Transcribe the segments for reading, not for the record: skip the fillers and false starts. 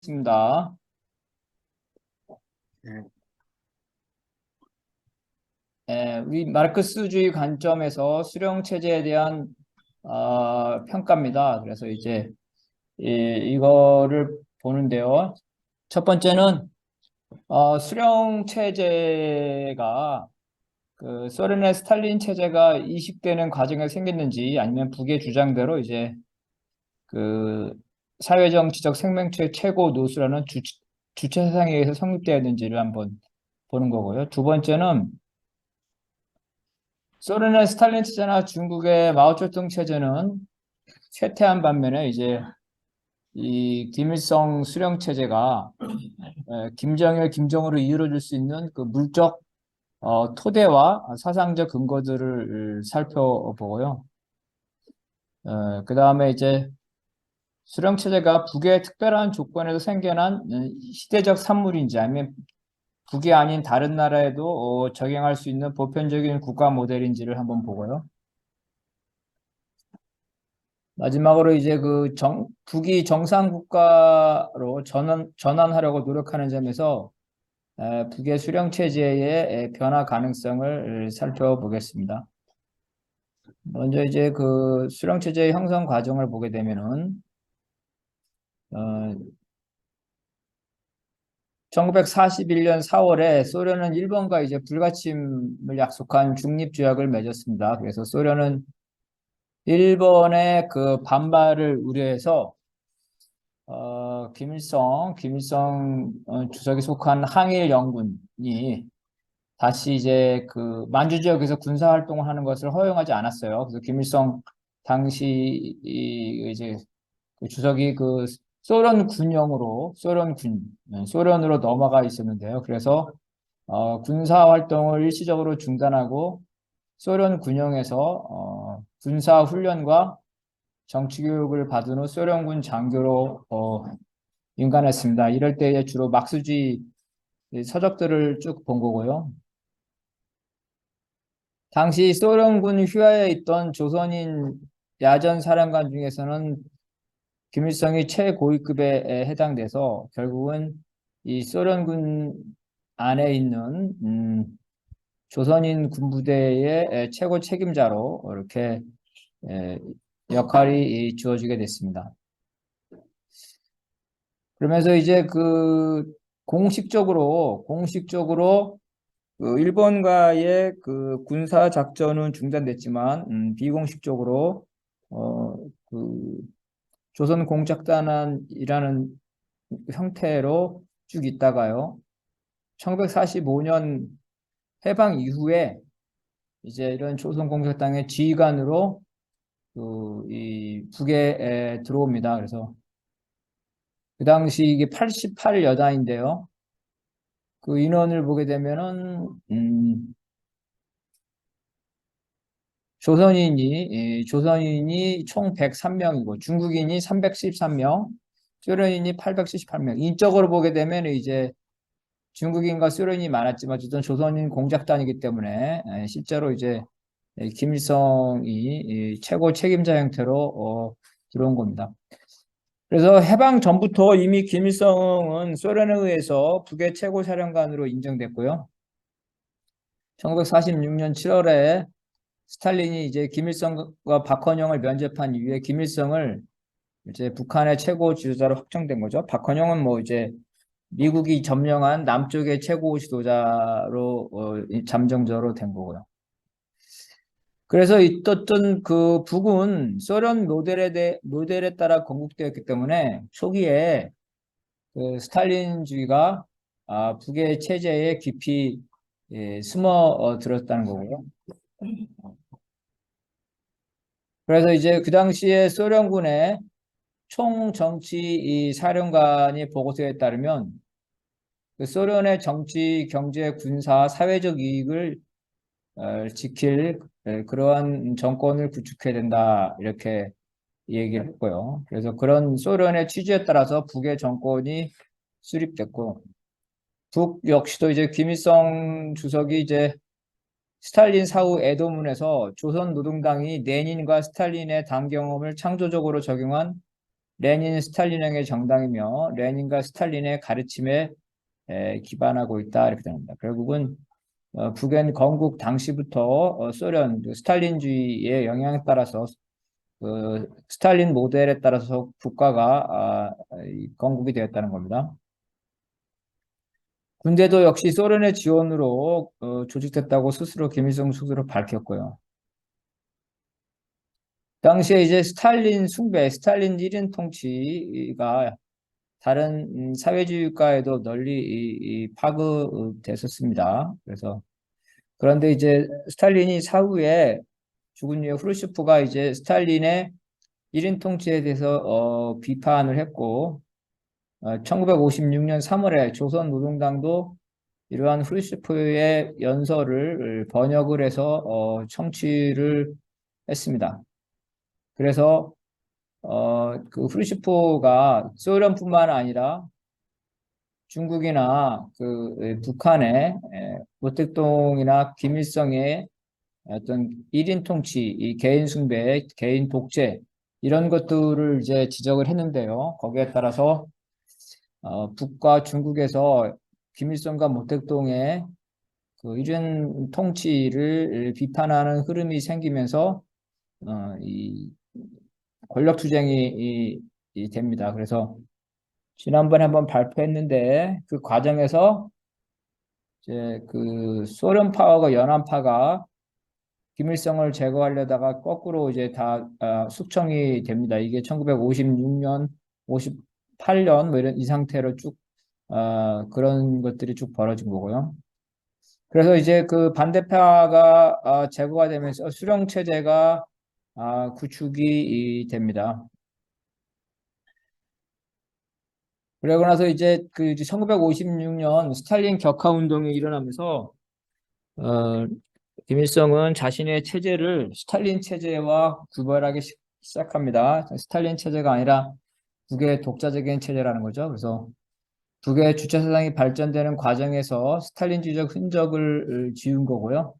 있습니다. 우리 마르크스주의 관점에서 수령 체제에 대한 평가입니다. 그래서 이제 이거를 보는데요. 첫 번째는 수령 체제가 그 소련의 스탈린 체제가 이식되는 과정에 생겼는지 아니면 북의 주장대로 이제 그 사회정치적 생명체 최고 노수라는 주체 사상에 의해서 성립되었는지를 한번 보는 거고요. 두 번째는 소련의 스탈린 체제나 중국의 마오쩌둥 체제는 쇠퇴한 반면에 이제 이 김일성 수령 체제가 김정일, 김정으로 이루어질 수 있는 그 물적 토대와 사상적 근거들을 살펴보고요. 그 다음에 이제 수령 체제가 북의 특별한 조건에서 생겨난 시대적 산물인지 아니면 북이 아닌 다른 나라에도 적용할 수 있는 보편적인 국가 모델인지를 한번 보고요. 마지막으로 이제 북이 정상 국가로 전환하려고 노력하는 점에서 북의 수령 체제의 변화 가능성을 살펴보겠습니다. 먼저 이제 그 수령 체제의 형성 과정을 보게 되면은 1941년 4월에 소련은 일본과 이제 불가침을 약속한 중립조약을 맺었습니다. 그래서 소련은 일본의 그 반발을 우려해서 김일성 주석이 속한 항일 영군이 다시 이제 그 만주 지역에서 군사 활동을 하는 것을 허용하지 않았어요. 그래서 김일성 당시 이제 그 주석이 그 소련으로 넘어가 있었는데요. 그래서 군사 활동을 일시적으로 중단하고 소련 군용에서 군사 훈련과 정치 교육을 받은 후 소련군 장교로 인간했습니다. 이럴 때 주로 막스주의 서적들을 쭉 본 거고요. 당시 소련군 휴하에 있던 조선인 야전 사령관 중에서는 김일성이 최고위급에 해당돼서 결국은 이 소련군 안에 있는 조선인 군부대의 최고 책임자로 이렇게 역할이 주어지게 됐습니다. 그러면서 이제 그 공식적으로 그 일본과의 그 군사 작전은 중단됐지만 비공식적으로 그 조선 공작단이라는 형태로 쭉 있다가요. 1945년 해방 이후에 이제 이런 조선 공작당의 지휘관으로 이 북에 들어옵니다. 그래서 그 당시 이게 88여단인데요. 그 인원을 보게 되면은 조선인이 총 103명이고 중국인이 313명, 소련인이 878명. 인적으로 보게 되면 이제 중국인과 소련인이 많았지만 어쨌든 조선인 공작단이기 때문에 실제로 이제 김일성이 최고 책임자 형태로 들어온 겁니다. 그래서 해방 전부터 이미 김일성은 소련에 의해서 북의 최고 사령관으로 인정됐고요. 1946년 7월에 스탈린이 이제 김일성과 박헌영을 면접한 이후에 김일성을 이제 북한의 최고 지도자로 확정된 거죠. 박헌영은 뭐 이제 미국이 점령한 남쪽의 최고 지도자로 잠정적으로 된 거고요. 그래서 있었던 그 북은 소련 모델에 따라 건국되었기 때문에 초기에 그 스탈린주의가 북의 체제에 깊이 숨어 들었다는 거고요. 그래서 이제 그 당시에 소련군의 총정치 사령관이 보고서에 따르면 그 소련의 정치, 경제, 군사, 사회적 이익을 지킬 그러한 정권을 구축해야 된다 이렇게 얘기를 했고요. 그래서 그런 소련의 취지에 따라서 북의 정권이 수립됐고 북 역시도 이제 김일성 주석이 이제 스탈린 사후 애도문에서 조선 노동당이 레닌과 스탈린의 당 경험을 창조적으로 적용한 레닌 스탈린형의 정당이며 레닌과 스탈린의 가르침에 기반하고 있다 이렇게 됩니다. 결국은 북엔 건국 당시부터 소련 스탈린주의의 영향에 따라서 스탈린 모델에 따라서 국가가 건국이 되었다는 겁니다. 군대도 역시 소련의 지원으로 조직됐다고 스스로 김일성 스스로 밝혔고요. 당시에 이제 스탈린 숭배, 스탈린 1인 통치가 다른 사회주의 국가에도 널리 파급됐었습니다. 그런데 이제 스탈린이 사후에 죽은 후에 후르시프가 이제 스탈린의 1인 통치에 대해서 비판을 했고 1956년 3월에 조선노동당도 이러한 후르시프의 연설을 번역을 해서 청취를 했습니다. 그래서 그 후르시프가 소련뿐만 아니라 중국이나 그 북한의 모택동이나 김일성의 어떤 1인 통치, 이 개인 숭배, 개인 독재 이런 것들을 이제 지적을 했는데요. 거기에 따라서 북과 중국에서 김일성과 모택동의 그 1인 통치를 비판하는 흐름이 생기면서 이 권력 투쟁이 됩니다. 그래서 지난번에 한번 발표했는데 그 과정에서 이제 그 소련파와 연안파가 김일성을 제거하려다가 거꾸로 이제 다 숙청이 됩니다. 이게 1956년, 58년 뭐 이런 이 상태로 쭉 그런 것들이 쭉 벌어진 거고요. 그래서 이제 그 반대파가 제거가 되면서 수령 체제가 구축이 됩니다. 그러고 나서 이제 그 1956년 스탈린 격하 운동이 일어나면서 어, 김일성은 자신의 체제를 스탈린 체제와 구별하기 시작합니다. 스탈린 체제가 아니라 북의 독자적인 체제라는 거죠. 그래서 북의 주체 사상이 발전되는 과정에서 스탈린주의적 흔적을 지운 거고요.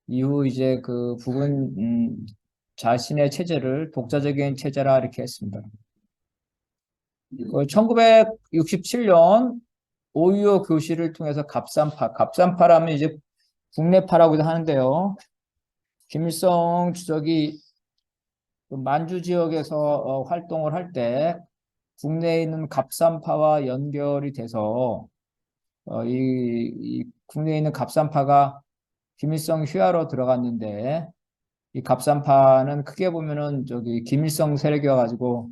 이후 이제 그 북은 자신의 체제를 독자적인 체제라 이렇게 했습니다. 1967년 5.25 교시를 통해서 갑산파라면 이제 국내파라고도 하는데요. 김일성 주석이 만주 지역에서 활동을 할 때 국내에 있는 갑산파와 연결이 돼서 이 국내에 있는 갑산파가 김일성 휘하로 들어갔는데 이 갑산파는 크게 보면은 저기 김일성 세력이어가지고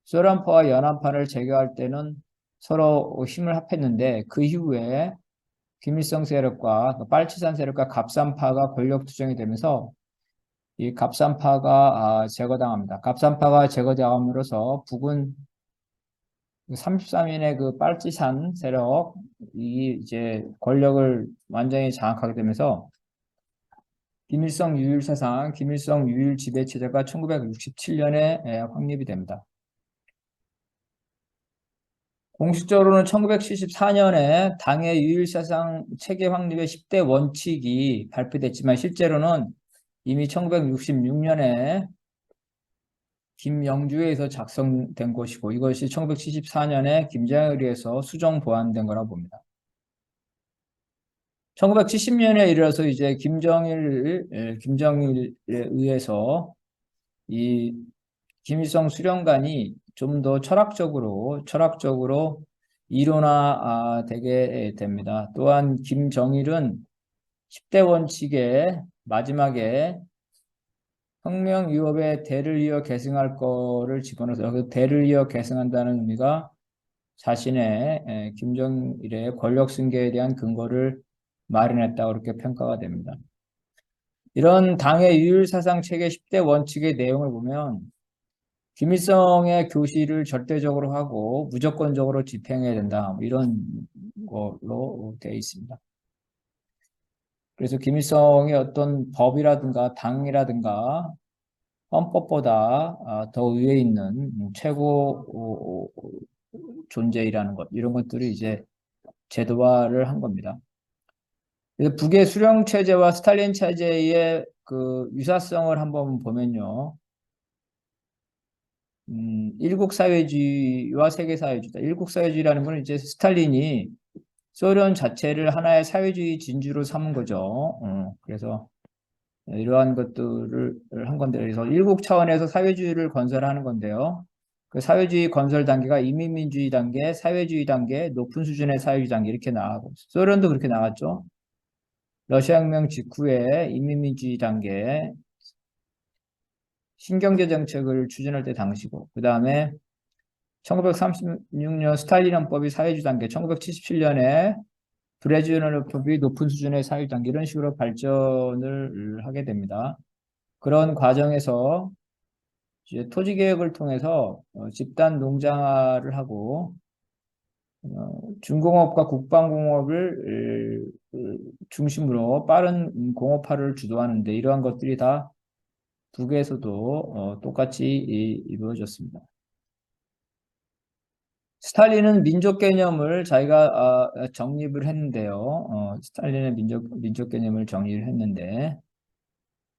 소련파와 연안파를 제거할 때는 서로 힘을 합했는데 그 이후에 김일성 세력과 빨치산 세력과 갑산파가 권력 투쟁이 되면서 이 갑산파가 제거당합니다. 갑산파가 제거당함으로써 북은 33인의 그 빨치산 세력이 이제 권력을 완전히 장악하게 되면서 김일성 유일 사상, 김일성 유일 지배 체제가 1967년에 확립이 됩니다. 공식적으로는 1974년에 당의 유일 사상 체계 확립의 10대 원칙이 발표됐지만 실제로는 이미 1966년에 김영주에서 작성된 것이고 이것이 1974년에 김정일에서 수정 보완된 거라고 봅니다. 1970년에 이르러서 이제 김정일에 의해서 이 김일성 수령관이 좀 더 철학적으로 이론화되게 됩니다. 또한 김정일은 10대 원칙의 마지막에 혁명 위협에 대를 이어 계승할 거를 집어넣어서 그 대를 이어 계승한다는 의미가 자신의 김정일의 권력 승계에 대한 근거를 마련했다고 그렇게 평가가 됩니다. 이런 당의 유일 사상 체계 10대 원칙의 내용을 보면 김일성의 교시를 절대적으로 하고 무조건적으로 집행해야 된다. 뭐 이런 걸로 되어 있습니다. 그래서 김일성의 어떤 법이라든가 당이라든가 헌법보다 더 위에 있는 최고 존재이라는 것, 이런 것들이 이제 제도화를 한 겁니다. 그래서 북의 수령 체제와 스탈린 체제의 그 유사성을 한번 보면요. 일국 사회주의와 세계 사회주의다. 일국 사회주의라는 건 이제 스탈린이 소련 자체를 하나의 사회주의 진주로 삼은 거죠. 그래서 이러한 것들을 한 건데, 그래서 일국 차원에서 사회주의를 건설하는 건데요. 그 사회주의 건설 단계가 이민민주의 단계, 사회주의 단계, 높은 수준의 사회주의 단계 이렇게 나가고, 소련도 그렇게 나갔죠. 러시아 혁명 직후에 이민민주의 단계, 신경제 정책을 추진할 때 당시고, 그 다음에 1936년 스탈린 헌법이 사회주의 단계, 1977년에 브레즈네브 헌법이 높은 수준의 사회주의 단계 이런 식으로 발전을 하게 됩니다. 그런 과정에서 이제 토지 개혁을 통해서 집단 농장화를 하고 중공업과 국방공업을 중심으로 빠른 공업화를 주도하는데 이러한 것들이 다 북에서도 똑같이 이루어졌습니다. 스탈린은 민족 개념을 자기가 정립을 했는데요. 스탈린의 민족 개념을 정립을 했는데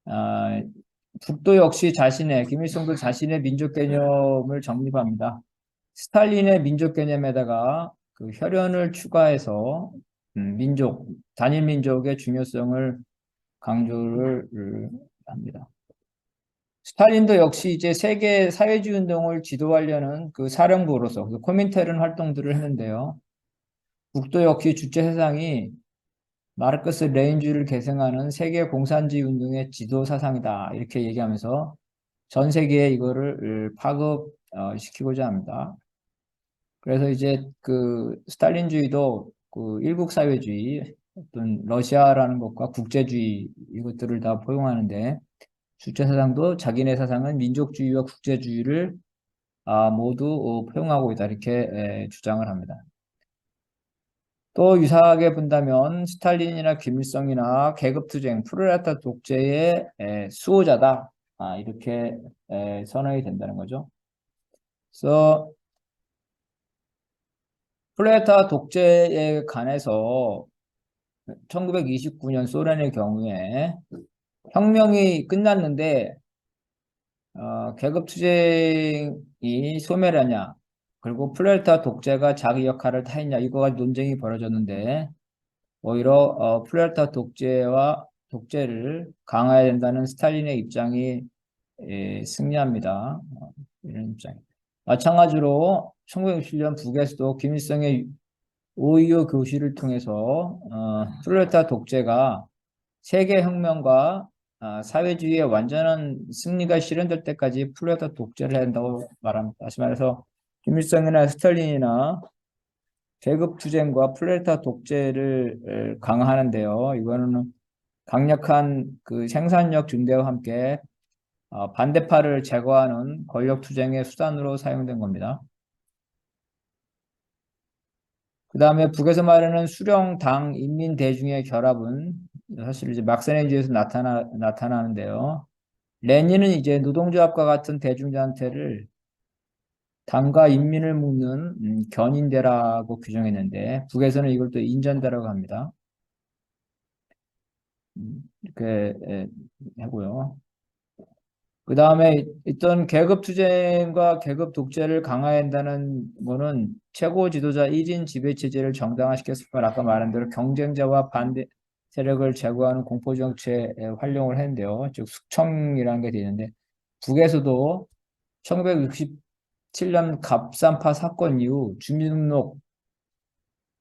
아, 북도 역시 김일성도 자신의 민족 개념을 정립합니다. 스탈린의 민족 개념에다가 그 혈연을 추가해서 단일 민족의 중요성을 강조를 합니다. 스탈린도 역시 이제 세계 사회주의 운동을 지도하려는 그 사령부로서 코민테른 활동들을 했는데요. 북도 역시 주체 사상이 마르크스 레닌주의를 계승하는 세계 공산주의 운동의 지도 사상이다 이렇게 얘기하면서 전 세계에 이거를 파급시키고자 합니다. 그래서 이제 그 스탈린주의도 그 일국 사회주의, 어떤 러시아라는 것과 국제주의 이것들을 다 포용하는데 주체 사상도 자기네 사상은 민족주의와 국제주의를 모두 포용하고 있다 이렇게 주장을 합니다. 또 유사하게 본다면 스탈린이나 김일성이나 계급투쟁, 프롤레타리아 독재의 수호자다 이렇게 선언이 된다는 거죠. 그래서 프롤레타리아 독재에 관해서 1929년 소련의 경우에 혁명이 끝났는데 계급투쟁이 소멸하냐 그리고 프롤레타리아 독재가 자기 역할을 다 했냐 이거가 논쟁이 벌어졌는데 오히려 프롤레타리아 독재를 강화해야 된다는 스탈린의 입장이 승리합니다. 이런 입장. 마찬가지로 1967년 북에서도 김일성의 5.25 교시를 통해서 프롤레타리아 독재가 세계혁명과 사회주의의 완전한 승리가 실현될 때까지 프롤레타리아 독재를 해야 한다고 말합니다. 다시 말해서 김일성이나 스탈린이나 계급투쟁과 프롤레타리아 독재를 강화하는데요. 이거는 강력한 그 생산력 증대와 함께 반대파를 제거하는 권력투쟁의 수단으로 사용된 겁니다. 그 다음에 북에서 말하는 수령, 당, 인민, 대중의 결합은 사실 이제 막스레인주의에서 나타나는데요. 레닌은 이제 노동조합과 같은 대중단체를 당과 인민을 묶는 견인대라고 규정했는데 북에서는 이걸 또 인전대라고 합니다. 이렇게 하고요. 그 다음에 있던 계급투쟁과 계급독재를 강화해야 한다는 거는 최고 지도자 1인 지배체제를 정당화시켰을 뿐 아까 말한 대로 경쟁자와 반대 세력을 제거하는 공포정치에 활용을 했는데요. 즉 숙청이라는 게 되는데 북에서도 1967년 갑산파 사건 이후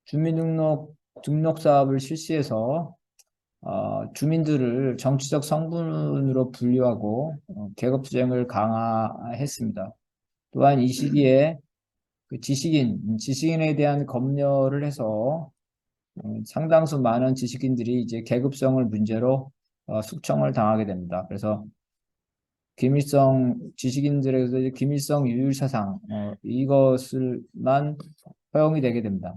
등록 사업을 실시해서 주민들을 정치적 성분으로 분류하고 계급투쟁을 강화했습니다. 또한 이 시기에 그 지식인에 대한 검열을 해서 상당수 많은 지식인들이 이제 계급성을 문제로 숙청을 당하게 됩니다. 그래서 지식인들에게서 김일성 유율 사상 이것을만 허용이 되게 됩니다.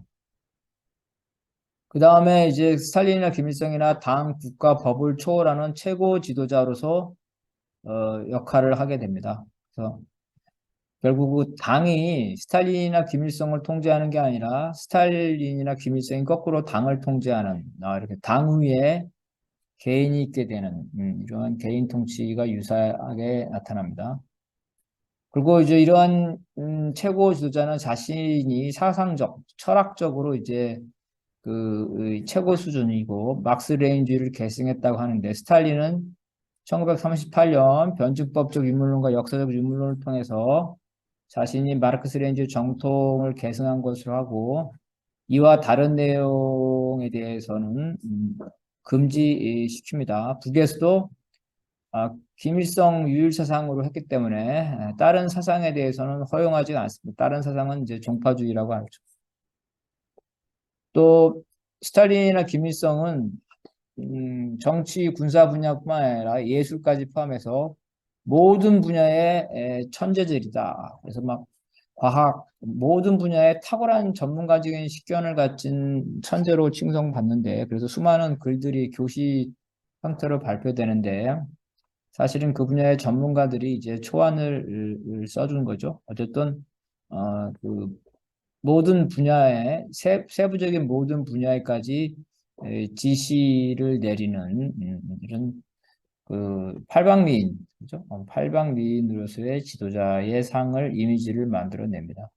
그 다음에 이제 스탈린이나 김일성이나 당, 국가, 법을 초월하는 최고 지도자로서 역할을 하게 됩니다. 그래서 결국 그 당이 스탈린이나 김일성을 통제하는 게 아니라 스탈린이나 김일성이 거꾸로 당을 통제하는 이렇게 당 위에 개인이 있게 되는 이런 개인 통치가 유사하게 나타납니다. 그리고 이제 이러한 최고 지도자는 자신이 사상적, 철학적으로 이제 그 최고 수준이고 막스레인주의를 계승했다고 하는데 스탈린은 1938년 변증법적 인물론과 역사적 인물론을 통해서 자신이 마르크스 레인주 정통을 계승한 것으로 하고 이와 다른 내용에 대해서는 금지시킵니다. 북에서도 김일성 유일 사상으로 했기 때문에 다른 사상에 대해서는 허용하지 않습니다. 다른 사상은 이제 종파주의라고 하죠. 또 스탈린이나 김일성은 정치, 군사 분야뿐만 아니라 예술까지 포함해서 모든 분야의 천재들이다. 그래서 막 과학, 모든 분야에 탁월한 전문가적인 식견을 가진 천재로 칭송받는데, 그래서 수많은 글들이 교시 형태로 발표되는데, 사실은 그 분야의 전문가들이 이제 초안을 써준 거죠. 어쨌든, 그 모든 분야에, 세부적인 모든 분야에까지 지시를 내리는 이런 그 팔방미인, 그죠? 팔방미인으로서의 지도자의 상을, 이미지를 만들어냅니다.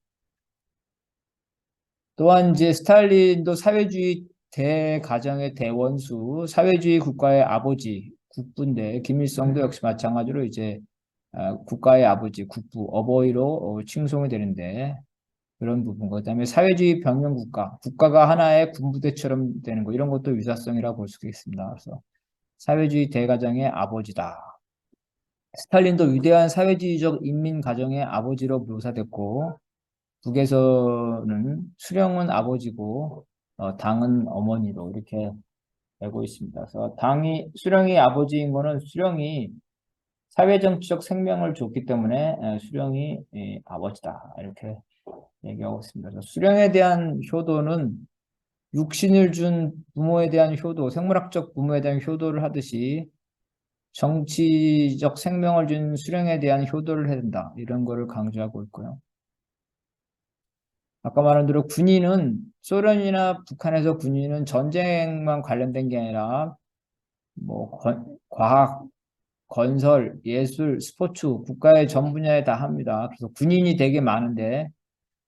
또한 이제 스탈린도 사회주의 대가정의 대원수, 사회주의 국가의 아버지, 국부인데 김일성도 역시 마찬가지로 이제 국가의 아버지, 국부, 어버이로 칭송이 되는데 그런 부분, 그다음에 사회주의 병영국가, 국가가 하나의 군부대처럼 되는 거 이런 것도 유사성이라고 볼 수 있습니다. 그래서 사회주의 대가정의 아버지다. 스탈린도 위대한 사회주의적 인민 가정의 아버지로 묘사됐고 북에서는 수령은 아버지고 당은 어머니로 이렇게 알고 있습니다. 그래서 당이 수령이 아버지인 거는 수령이 사회정치적 생명을 줬기 때문에 수령이 아버지다 이렇게 얘기하고 있습니다. 그래서 수령에 대한 효도는 육신을 준 부모에 대한 효도, 생물학적 부모에 대한 효도를 하듯이 정치적 생명을 준 수령에 대한 효도를 해야 된다. 이런 거를 강조하고 있고요. 아까 말한 대로 군인은 소련이나 북한에서 군인은 전쟁만 관련된 게 아니라 뭐 과학, 건설, 예술, 스포츠, 국가의 전 분야에 다 합니다. 그래서 군인이 되게 많은데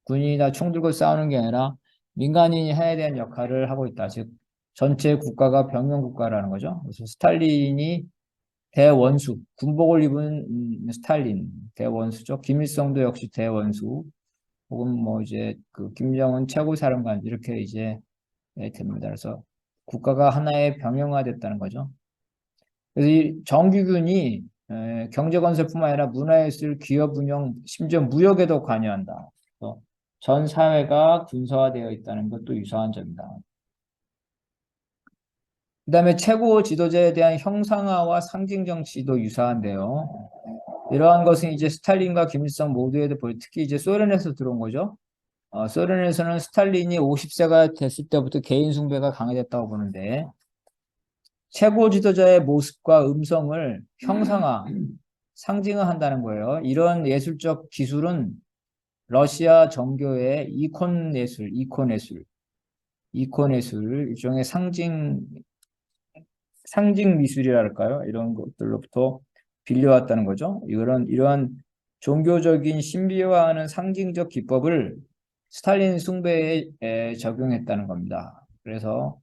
군인이 다 총 들고 싸우는 게 아니라 민간인이 해야 되는 역할을 하고 있다. 즉 전체 국가가 병영 국가라는 거죠. 그래서 스탈린이 대원수, 군복을 입은 스탈린 대원수죠. 김일성도 역시 대원수. 혹은 뭐 이제 그 김정은 최고사령관 이렇게 이제 됩니다. 그래서 국가가 하나의 병영화됐다는 거죠. 그래서 이 정규군이 경제건설뿐만 아니라 문화예술, 기업운영, 심지어 무역에도 관여한다. 그래서 전 사회가 군사화되어 있다는 것도 유사한 점이다. 그 다음에 최고 지도자에 대한 형상화와 상징 정치도 유사한데요. 이러한 것은 이제 스탈린과 김일성 모두에도 보여 특히 이제 소련에서 들어온 거죠. 소련에서는 스탈린이 50세가 됐을 때부터 개인 숭배가 강해졌다고 보는데 최고 지도자의 모습과 음성을 형상화, 상징화한다는 거예요. 이런 예술적 기술은 러시아 정교의 이콘 예술, 일종의 상징 미술이랄까요? 이런 것들로부터 빌려왔다는 거죠. 이러한 종교적인 신비화하는 상징적 기법을 스탈린 숭배에 적용했다는 겁니다. 그래서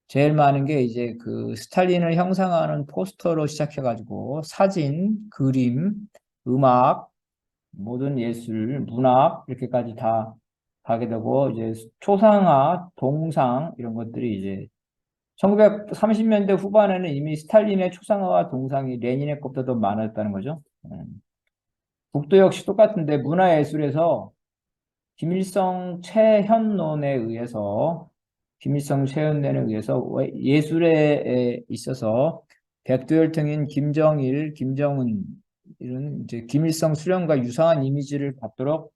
제일 많은 게 이제 그 스탈린을 형상화하는 포스터로 시작해가지고 사진, 그림, 음악, 모든 예술, 문학 이렇게까지 다 가게 되고 이제 초상화, 동상 이런 것들이 이제 1930년대 후반에는 이미 스탈린의 초상화와 동상이 레닌의 것보다 더 많았다는 거죠. 북도 역시 똑같은데 문화예술에서 김일성 최현론에 의해서 예술에 있어서 백두혈통인 김정일, 김정은 이런 이제 김일성 수령과 유사한 이미지를 갖도록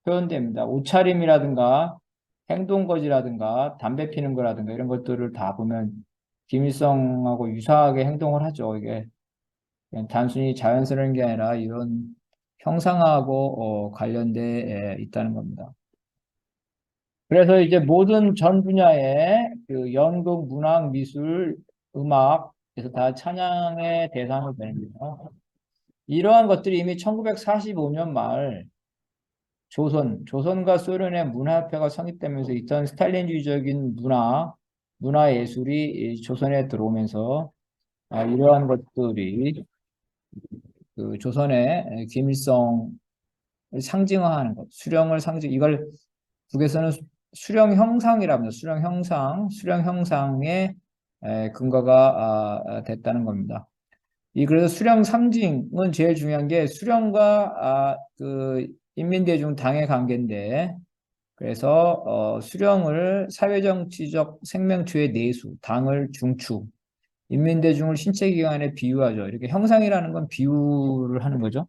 표현됩니다. 옷차림이라든가 행동거지라든가 담배 피는 거라든가 이런 것들을 다 보면 김일성하고 유사하게 행동을 하죠. 이게 그냥 단순히 자연스러운 게 아니라 이런 형상하고 관련돼 있다는 겁니다. 그래서 이제 모든 전 분야의 그 연극, 문학, 미술, 음악, 그래서 다 찬양의 대상이 됩니다. 이러한 것들이 이미 1945년 말 조선과 소련의 문화협회가 성립되면서 있던 스탈린주의적인 문화 예술이 이 조선에 들어오면서 이러한 것들이 그 조선의 김일성을 상징화하는 것, 수령을 이걸 북에서는 수령 형상이라고 합니다. 수령 형상의 근거가 됐다는 겁니다. 그래서 수령 상징은 제일 중요한 게 수령과 그 인민대중 당의 관계인데, 그래서 수령을 사회정치적 생명추의 내수, 당을 중추, 인민대중을 신체기관에 비유하죠. 이렇게 형상이라는 건 비유를 하는 거죠.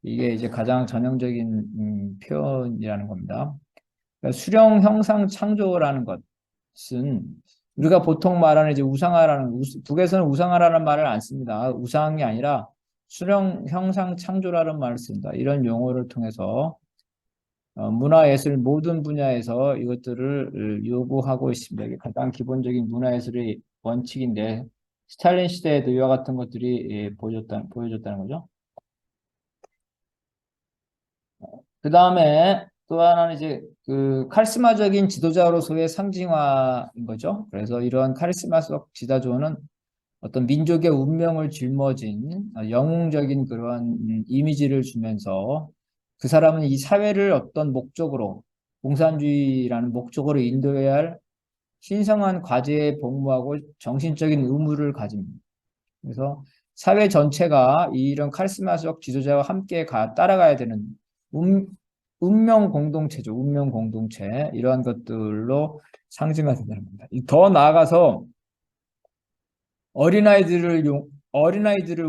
이게 이제 가장 전형적인 표현이라는 겁니다. 그러니까 수령 형상 창조라는 것은 우리가 보통 말하는 이제 북에서는 우상화라는 말을 안 씁니다. 우상이 아니라 수령 형상 창조라는 말을 씁니다. 이런 용어를 통해서 문화예술 모든 분야에서 이것들을 요구하고 있습니다. 이게 가장 기본적인 문화예술의 원칙인데 스탈린 시대에도 이와 같은 것들이 보여줬다는 거죠. 그 다음에 또 하나는 이제 그 카리스마적인 지도자로서의 상징화인 거죠. 그래서 이러한 카리스마적 지도자는 어떤 민족의 운명을 짊어진 영웅적인 그러한 이미지를 주면서 그 사람은 이 사회를 어떤 목적으로 공산주의라는 목적으로 인도해야 할 신성한 과제에 복무하고 정신적인 의무를 가집니다. 그래서 사회 전체가 이런 카리스마적 지도자와 함께 따라가야 되는 운명 공동체죠. 운명 공동체. 이러한 것들로 상징화된다는 겁니다. 더 나아가서 어린아이들을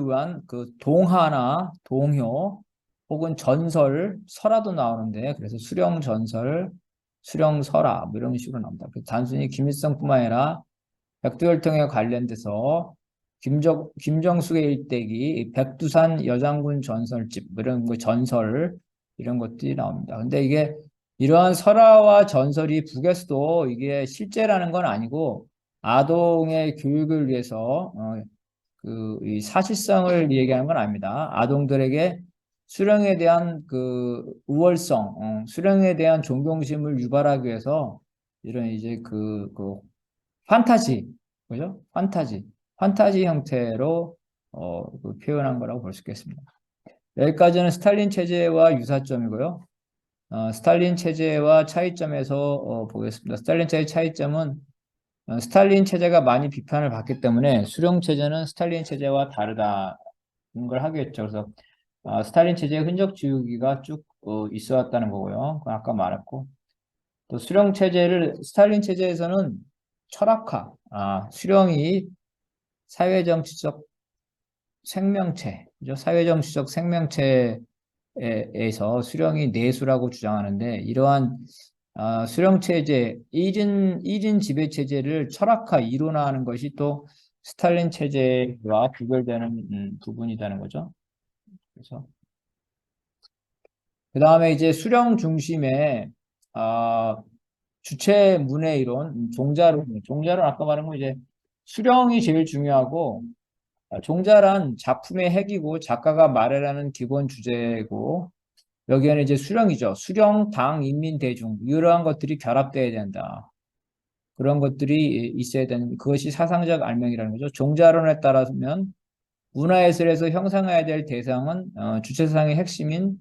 위한 그 동화나 동요 혹은 전설, 설화도 나오는데 그래서 수령 전설, 수령 설화 뭐 이런 식으로 나옵니다. 단순히 김일성뿐만 아니라 백두혈통에 관련돼서 김정숙의 일대기, 백두산 여장군 전설집 뭐 이런 거 전설 이런 것들이 나옵니다. 근데 이게 이러한 설화와 전설이 북에서도 이게 실제라는 건 아니고 아동의 교육을 위해서 이 사실성을 얘기하는 건 아닙니다. 아동들에게 수령에 대한 그 우월성, 수령에 대한 존경심을 유발하기 위해서 이런 이제 그 판타지, 그죠? 판타지 형태로 그 표현한 거라고 볼 수 있겠습니다. 여기까지는 스탈린 체제와 유사점이고요. 스탈린 체제와 차이점에서 보겠습니다. 스탈린 체제의 차이점은 스탈린 체제가 많이 비판을 받기 때문에 수령 체제는 스탈린 체제와 다르다는 걸 하겠죠. 그래서 스탈린 체제의 흔적 지우기가 쭉 있어 왔다는 거고요. 아까 말했고 또 수령 체제를 스탈린 체제에서는 철학화, 수령이 사회정치적 생명체, 그죠? 사회정치적 생명체에서 수령이 내수라고 주장하는데 이러한 수령체제, 1인 지배체제를 철학화, 이론화하는 것이 또 스탈린 체제와 구별되는 부분이라는 거죠. 그래서 그 다음에 이제 수령 중심의 주체 문해 이론, 종자론 아까 말한 거 이제 수령이 제일 중요하고 종자란 작품의 핵이고 작가가 말하라는 기본 주제고 여기에는 이제 수령이죠. 수령, 당, 인민, 대중 이러한 것들이 결합돼야 된다. 그런 것들이 있어야 되는 그것이 사상적 알명이라는 거죠. 종자론에 따라서면 문화예술에서 형성해야 될 대상은 주체사상의 핵심인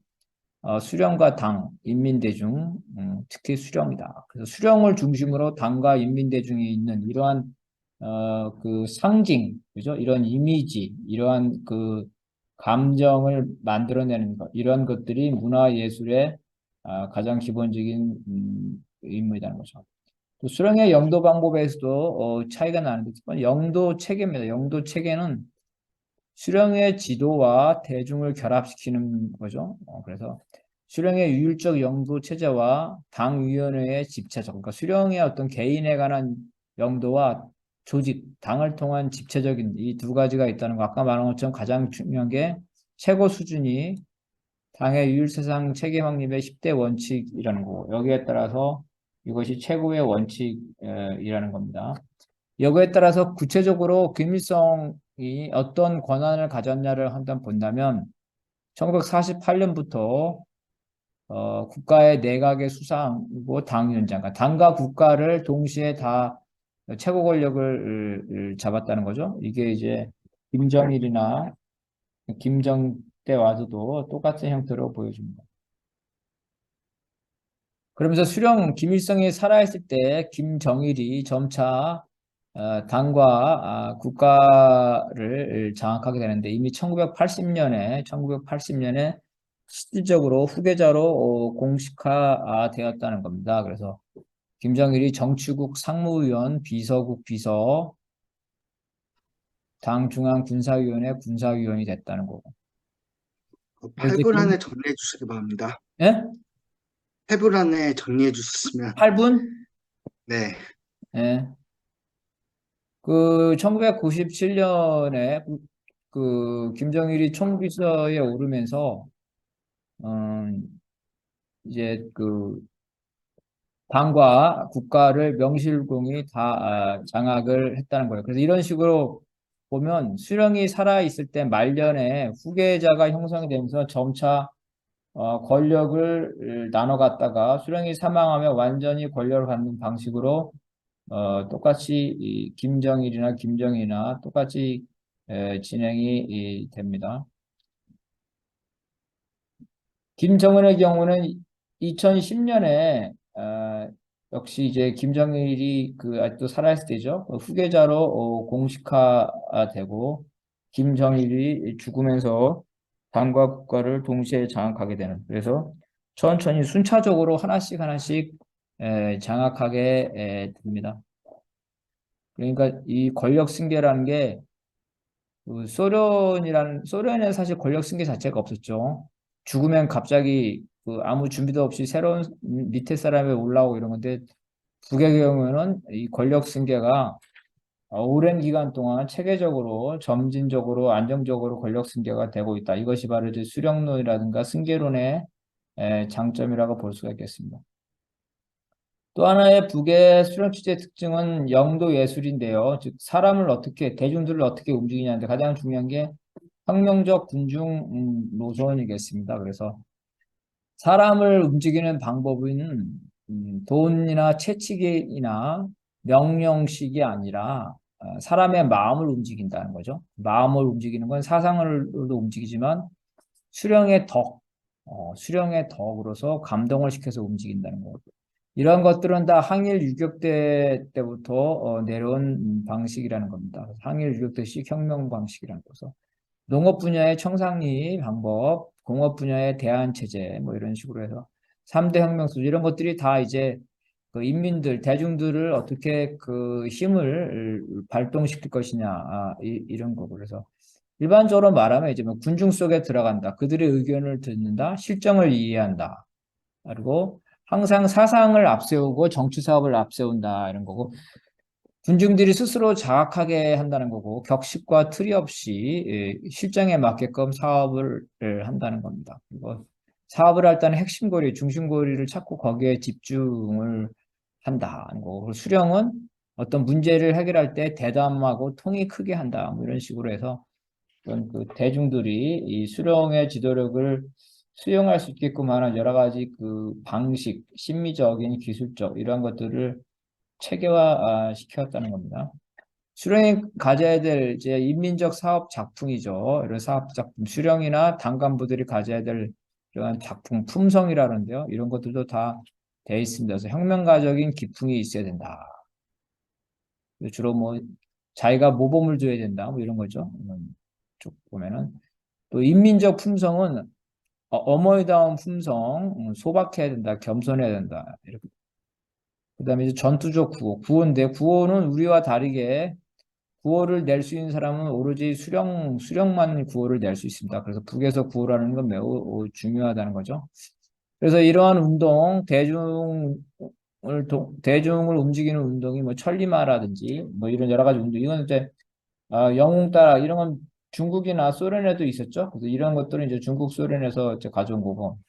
수령과 당, 인민대중, 특히 수령이다. 그래서 수령을 중심으로 당과 인민대중이 있는 이러한 그 상징, 그죠? 이런 이미지, 이러한 그 감정을 만들어내는 것, 이런 것들이 문화예술의 가장 기본적인 임무이라는 거죠. 또 수령의 영도 방법에서도 차이가 나는데, 영도 체계입니다. 영도 체계는 수령의 지도와 대중을 결합시키는 거죠. 그래서 수령의 유율적 영도 체제와 당위원회의 집체적, 그러니까 수령의 어떤 개인에 관한 영도와 조직, 당을 통한 집체적인 이 두 가지가 있다는 거. 아까 말한 것처럼 가장 중요한 게 최고 수준이 당의 유율세상 체계 확립의 10대 원칙이라는 거고 여기에 따라서 이것이 최고의 원칙이라는 겁니다. 여기에 따라서 구체적으로 김일성이 어떤 권한을 가졌냐를 한번 본다면 1948년부터 국가의 내각의 수상이고 당위원장, 당과 국가를 동시에 다 최고 권력을 잡았다는 거죠. 이게 이제 김정일이나 김정 때 와서도 똑같은 형태로 보여줍니다. 그러면서 수령 김일성이 살아있을 때 김정일이 점차 당과 국가를 장악하게 되는데 이미 1980년에 실질적으로 후계자로 공식화되었다는 겁니다. 그래서 김정일이 정치국 상무위원, 비서국 비서, 당 중앙군사위원회 군사위원이 됐다는 거고. 이제 8분 안에 정리해 주시기 바랍니다. 예? 8분 안에 정리해 주셨으면. 8분? 네. 예. 그 1997년에 그 김정일이 총비서에 오르면서 이제 그 당과 국가를 명실공히 다 장악을 했다는 거예요. 그래서 이런 식으로 보면 수령이 살아 있을 때 말년에 후계자가 형성이 되면서 점차 권력을 나눠 갖다가 수령이 사망하면 완전히 권력을 갖는 방식으로 똑같이 이 김정일이나 김정희나 똑같이 진행이 됩니다. 김정은의 경우는 2010년에 역시 이제 김정일이 그 아직도 살아있을 때죠. 후계자로 공식화되고 김정일이 죽으면서 당과 국가를 동시에 장악하게 되는. 그래서 천천히 순차적으로 하나씩 장악하게 됩니다. 그러니까 이 권력 승계라는 게 그 소련에는 사실 권력 승계 자체가 없었죠. 죽으면 갑자기 그 아무 준비도 없이 새로운 밑에 사람이 올라오고 이런 건데 북의 경우에는 이 권력 승계가 오랜 기간 동안 체계적으로 점진적으로 안정적으로 권력 승계가 되고 있다. 이것이 바로 이제 수령론이라든가 승계론의 장점이라고 볼 수가 있겠습니다. 또 하나의 북의 수령 취재의 특징은 영도 예술인데요. 즉 사람을 어떻게 대중들을 어떻게 움직이냐인데 가장 중요한 게 혁명적 군중 노선이겠습니다. 그래서 사람을 움직이는 방법은 돈이나 채찍이나 명령식이 아니라 사람의 마음을 움직인다는 거죠. 마음을 움직이는 건 사상을도 움직이지만 수령의 수령의 덕으로서 감동을 시켜서 움직인다는 거죠. 이런 것들은 다 항일 유격대 때부터 내려온 방식이라는 겁니다. 항일 유격대식 혁명 방식이라는 거죠. 농업 분야의 청산리 방법, 공업 분야의 대안 체제, 뭐 이런 식으로 해서 3대 혁명 수준 이런 것들이 다 이제 그 인민들, 대중들을 어떻게 그 힘을 발동시킬 것이냐, 이런 거고. 그래서 일반적으로 말하면 이제 뭐 군중 속에 들어간다. 그들의 의견을 듣는다. 실정을 이해한다. 그리고 항상 사상을 앞세우고 정치 사업을 앞세운다. 이런 거고. 군중들이 스스로 자각하게 한다는 거고 격식과 틀이 없이 실정에 맞게끔 사업을 한다는 겁니다. 그리고 사업을 할 때는 핵심 고리, 중심 고리를 찾고 거기에 집중을 한다는 거고 그리고 수령은 어떤 문제를 해결할 때 대담하고 통이 크게 한다. 뭐 이런 식으로 해서 그 대중들이 이 수령의 지도력을 수용할 수 있게끔 하는 여러 가지 그 방식, 심미적인, 기술적 이런 것들을 체계화 시켰다는 겁니다. 수령이 가져야 될 이제 인민적 사업 작품이죠. 이런 사업 작품, 수령이나 당 간부들이 가져야 될 이러한 작품, 품성이라는데요. 이런 것들도 다 돼 있습니다. 그래서 혁명가적인 기풍이 있어야 된다. 주로 뭐 자기가 모범을 줘야 된다. 뭐 이런 거죠. 쭉 보면은 또 인민적 품성은 어머니다운 품성, 소박해야 된다, 겸손해야 된다. 이렇게. 그다음에 이제 전투적 구호인데 구호는 우리와 다르게 구호를 낼 수 있는 사람은 오로지 수령만 구호를 낼 수 있습니다. 그래서 북에서 구호라는 건 매우 중요하다는 거죠. 그래서 이러한 운동, 대중을 움직이는 운동이 뭐 천리마라든지 뭐 이런 여러 가지 운동, 이건 이제 영웅 따라 이런 건 중국이나 소련에도 있었죠. 그래서 이런 것들은 이제 중국, 소련에서 이제 가져온 거고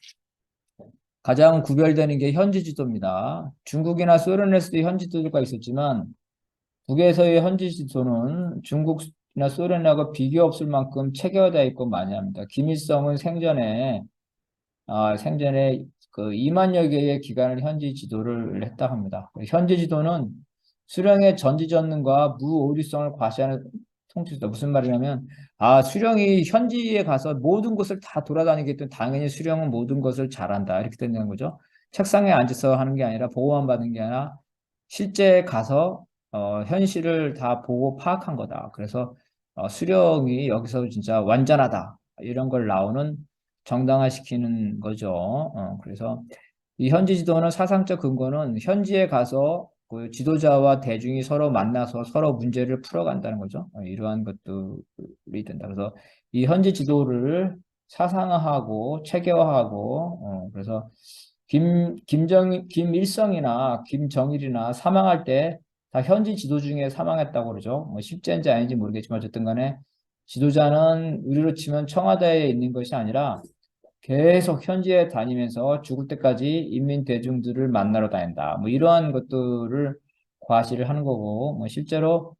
가장 구별되는 게 현지 지도입니다. 중국이나 소련에서도 현지 지도가 있었지만 북에서의 현지 지도는 중국 소련하고 비교 없을 만큼 체계화되어 있고 많이 합니다. 김일성은 생전에 그 2만여 개의 기관을 현지 지도를 했다 합니다. 현지 지도는 수령의 전지전능과 무오류성을 과시하는 통치다. 무슨 말이냐면, 수령이 현지에 가서 모든 곳을 다 돌아다니기 때문에 당연히 수령은 모든 것을 잘한다. 이렇게 된다는 거죠. 책상에 앉아서 하는 게 아니라, 보고만 받는 게 아니라, 실제 가서, 현실을 다 보고 파악한 거다. 그래서, 수령이 여기서 진짜 완전하다. 이런 걸 나오는 정당화시키는 거죠. 그래서 이 현지 지도는 사상적 근거는 현지에 가서 그 지도자와 대중이 서로 만나서 서로 문제를 풀어간다는 거죠. 이러한 것들이 된다. 그래서 이 현지 지도를 사상화하고 체계화하고, 그래서 김일성이나 김정일이나 사망할 때 다 현지 지도 중에 사망했다고 그러죠. 뭐 실제인지 아닌지 모르겠지만 어쨌든 간에 지도자는 우리로 치면 청와대에 있는 것이 아니라 계속 현지에 다니면서 죽을 때까지 인민 대중들을 만나러 다닌다. 뭐 이러한 것들을 과시를 하는 거고, 뭐 실제로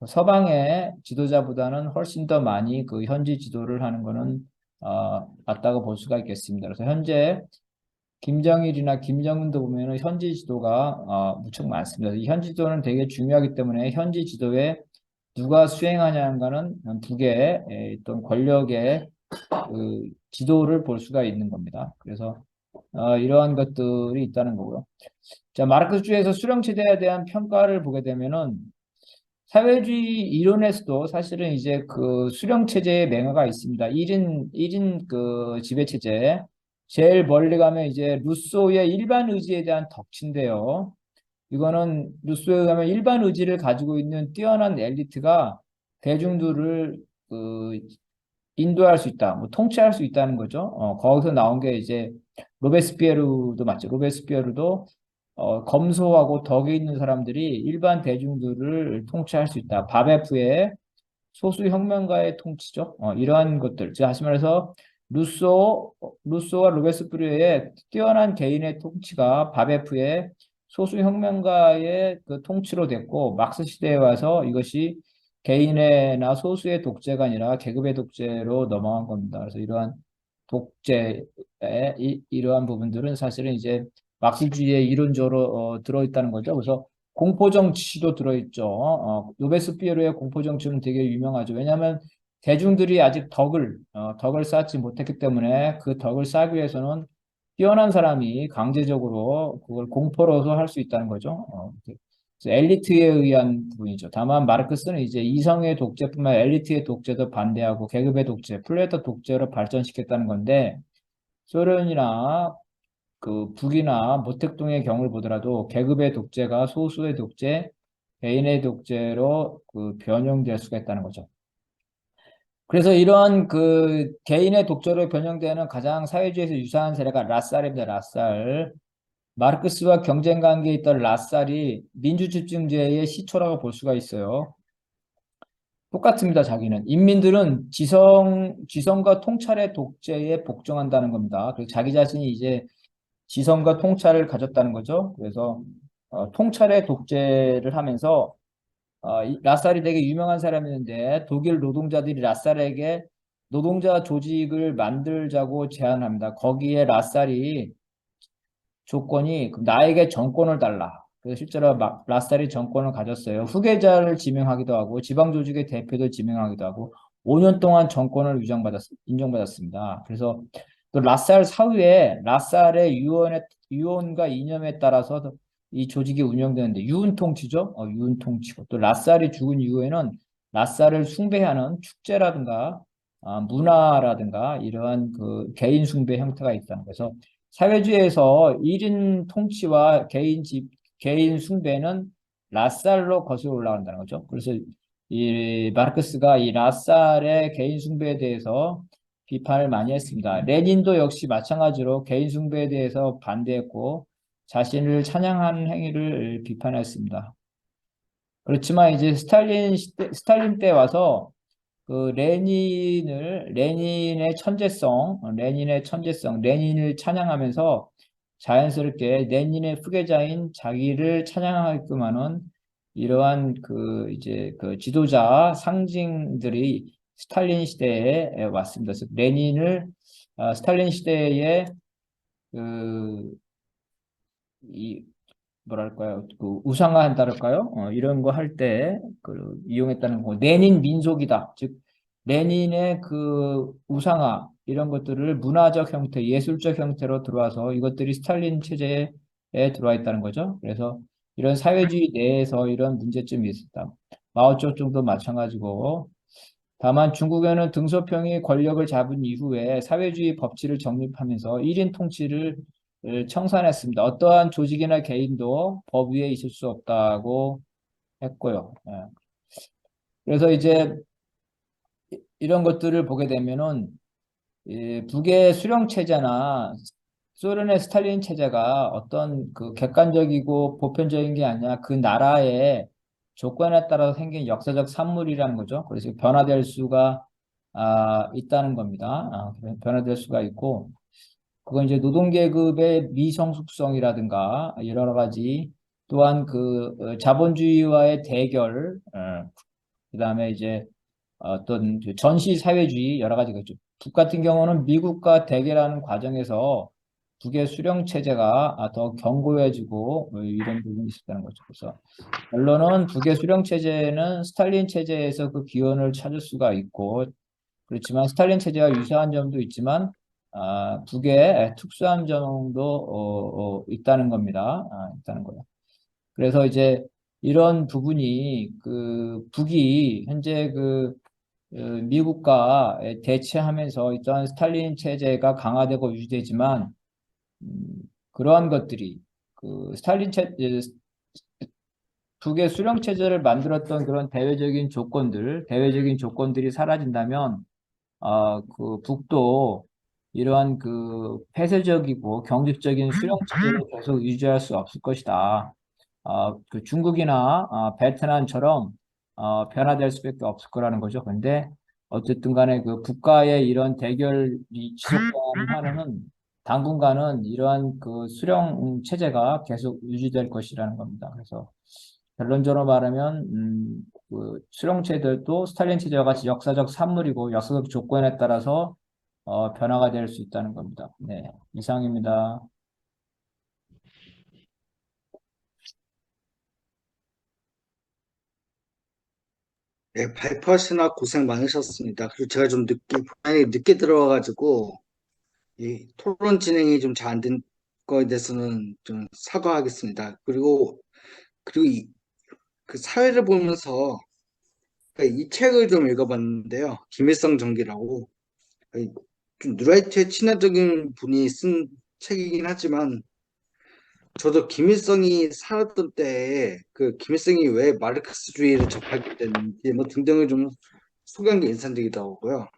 서방의 지도자보다는 훨씬 더 많이 그 현지 지도를 하는 거는 맞다고 볼 수가 있겠습니다. 그래서 현재 김정일이나 김정은도 보면은 현지 지도가 무척 많습니다. 이 현지 지도는 되게 중요하기 때문에 현지 지도에 누가 수행하냐는 거는 북의 어떤 권력의 그 지도를 볼 수가 있는 겁니다. 그래서 이러한 것들이 있다는 거고요. 자, 마르크스주의에서 수령체제에 대한 평가를 보게 되면은 사회주의 이론에서도 사실은 이제 그 수령체제의 맹아가 있습니다. 1인 그 지배체제. 제일 멀리 가면 이제 루소의 일반 의지에 대한 덕치인데요. 이거는 루소에 의하면 일반 의지를 가지고 있는 뛰어난 엘리트가 대중들을 그 인도할 수 있다, 뭐 통치할 수 있다는 거죠. 거기서 나온 게 이제 로베스피에르도 맞죠. 로베스피에르도 검소하고 덕이 있는 사람들이 일반 대중들을 통치할 수 있다. 바베프의 소수 혁명가의 통치죠. 이러한 것들. 즉 다시 말해서 루소와 로베스피에르의 뛰어난 개인의 통치가 바베프의 소수 혁명가의 그 통치로 됐고 막스 시대에 와서 이것이 개인의나 소수의 독재가 아니라 계급의 독재로 넘어간 겁니다. 그래서 이러한 독재의 이러한 부분들은 사실은 이제 막스주의의 이론적으로 들어있다는 거죠. 그래서 공포정치도 들어있죠. 로베스피에르의 공포정치는 되게 유명하죠. 왜냐하면 대중들이 아직 덕을 쌓지 못했기 때문에 그 덕을 쌓기 위해서는 뛰어난 사람이 강제적으로 그걸 공포로서 할 수 있다는 거죠. 그래서 엘리트에 의한 부분이죠. 다만 마르크스는 이제 이성의 독재뿐만 아니라 엘리트의 독재도 반대하고 계급의 독재, 플레토 독재로 발전시켰다는 건데 소련이나 그 북이나 모택동의 경우를 보더라도 계급의 독재가 소수의 독재, 개인의 독재로 그 변형될 수가 있다는 거죠. 그래서 이러한 그 개인의 독재로 변형되는 가장 사회주의에서 유사한 세례가 라살입니다. 라살. 마르크스와 경쟁 관계에 있던 라살이 민주집중제의 시초라고 볼 수가 있어요. 똑같습니다. 자기는 인민들은 지성과 통찰의 독재에 복종한다는 겁니다. 그래서 자기 자신이 이제 지성과 통찰을 가졌다는 거죠. 그래서 통찰의 독재를 하면서 라살이 되게 유명한 사람이었는데 독일 노동자들이 라살에게 노동자 조직을 만들자고 제안합니다. 거기에 라살이 조건이 나에게 정권을 달라. 그래서 실제로 라살이 정권을 가졌어요. 후계자를 지명하기도 하고 지방 조직의 대표도 지명하기도 하고 5년 동안 정권을 인정받았습니다. 그래서 또 라살 사후에 라살의 유언과 이념에 따라서 이 조직이 운영되는데 유은 통치죠. 유은 통치고 또 라살이 죽은 이후에는 라살을 숭배하는 축제라든가 문화라든가 이러한 그 개인 숭배 형태가 있다는 거죠. 사회주의에서 1인 통치와 개인 숭배는 라살로 거슬러 올라간다는 거죠. 그래서 이 마르크스가 이 라살의 개인 숭배에 대해서 비판을 많이 했습니다. 레닌도 역시 마찬가지로 개인 숭배에 대해서 반대했고 자신을 찬양하는 행위를 비판했습니다. 그렇지만 이제 스탈린 때 와서 그 레닌을 찬양하면서 자연스럽게 레닌의 후계자인 자기를 찬양하게끔 하는 이러한 그 이제 그 지도자 상징들이 스탈린 시대에 왔습니다. 그래서 레닌을 스탈린 시대에 그 이 뭐랄까요, 그 우상화한다랄까요? 이런 거 할 때 그 이용했다는 거. 레닌 민속이다. 즉 레닌의 그 우상화 이런 것들을 문화적 형태, 예술적 형태로 들어와서 이것들이 스탈린 체제에 들어와 있다는 거죠. 그래서 이런 사회주의 내에서 이런 문제점이 있었다. 마오쩌둥도 마찬가지고. 다만 중국에는 등소평이 권력을 잡은 이후에 사회주의 법치를 정립하면서 1인 통치를 청산했습니다. 어떠한 조직이나 개인도 법 위에 있을 수 없다고 했고요. 예. 그래서 이제 이런 것들을 보게 되면은 북의 수령 체제나 소련의 스탈린 체제가 어떤 그 객관적이고 보편적인 게 아니라 그 나라의 조건에 따라서 생긴 역사적 산물이라는 거죠. 그래서 변화될 수가 있다는 겁니다. 변화될 수가 있고, 그건 이제 노동계급의 미성숙성이라든가 여러 가지, 또한 그 자본주의와의 대결, 그다음에 이제 어떤 그 전시 사회주의 여러 가지가 있죠. 북 같은 경우는 미국과 대결하는 과정에서 북의 수령 체제가 더 견고해지고 이런 부분이 있었다는 거죠. 그래서 결론은 북의 수령 체제는 스탈린 체제에서 그 기원을 찾을 수가 있고, 그렇지만 스탈린 체제와 유사한 점도 있지만 북의 특수한 점도 있다는 겁니다. 있다는 거예요. 그래서 이제 이런 부분이 그 북이 현재 그 미국과 대치하면서 있던 스탈린 체제가 강화되고 유지되지만 음, 그러한 것들이 그 스탈린 북의 수령 체제를 만들었던 그런 대외적인 조건들이 사라진다면 그 북도 이러한 그 폐쇄적이고 경직적인 수령 체제를 계속 유지할 수 없을 것이다. 그 중국이나 베트남처럼 변화될 수밖에 없을 거라는 거죠. 근데 어쨌든 간에 그 국가의 이런 대결이 지속되는 한은 당분간은 이러한 그 수령 체제가 계속 유지될 것이라는 겁니다. 그래서 결론적으로 말하면 그 수령 체제도 스탈린 체제와 같이 역사적 산물이고 역사적 조건에 따라서 변화가 될 수 있다는 겁니다. 네, 이상입니다. 네, 발표하시느라 고생 많으셨습니다. 그리고 제가 좀 늦게 들어와가지고, 이 토론 진행이 좀 잘 안 된 거에 대해서는 좀 사과하겠습니다. 그리고 그 사회를 보면서 이 책을 좀 읽어봤는데요. 김일성 전기라고. 이 좀 누라이트에 친화적인 분이 쓴 책이긴 하지만, 저도 김일성이 살았던 때에 그 김일성이 왜 마르크스주의를 접하게 됐는지 뭐 등등을 좀 소개한 게 인상적이더라고요.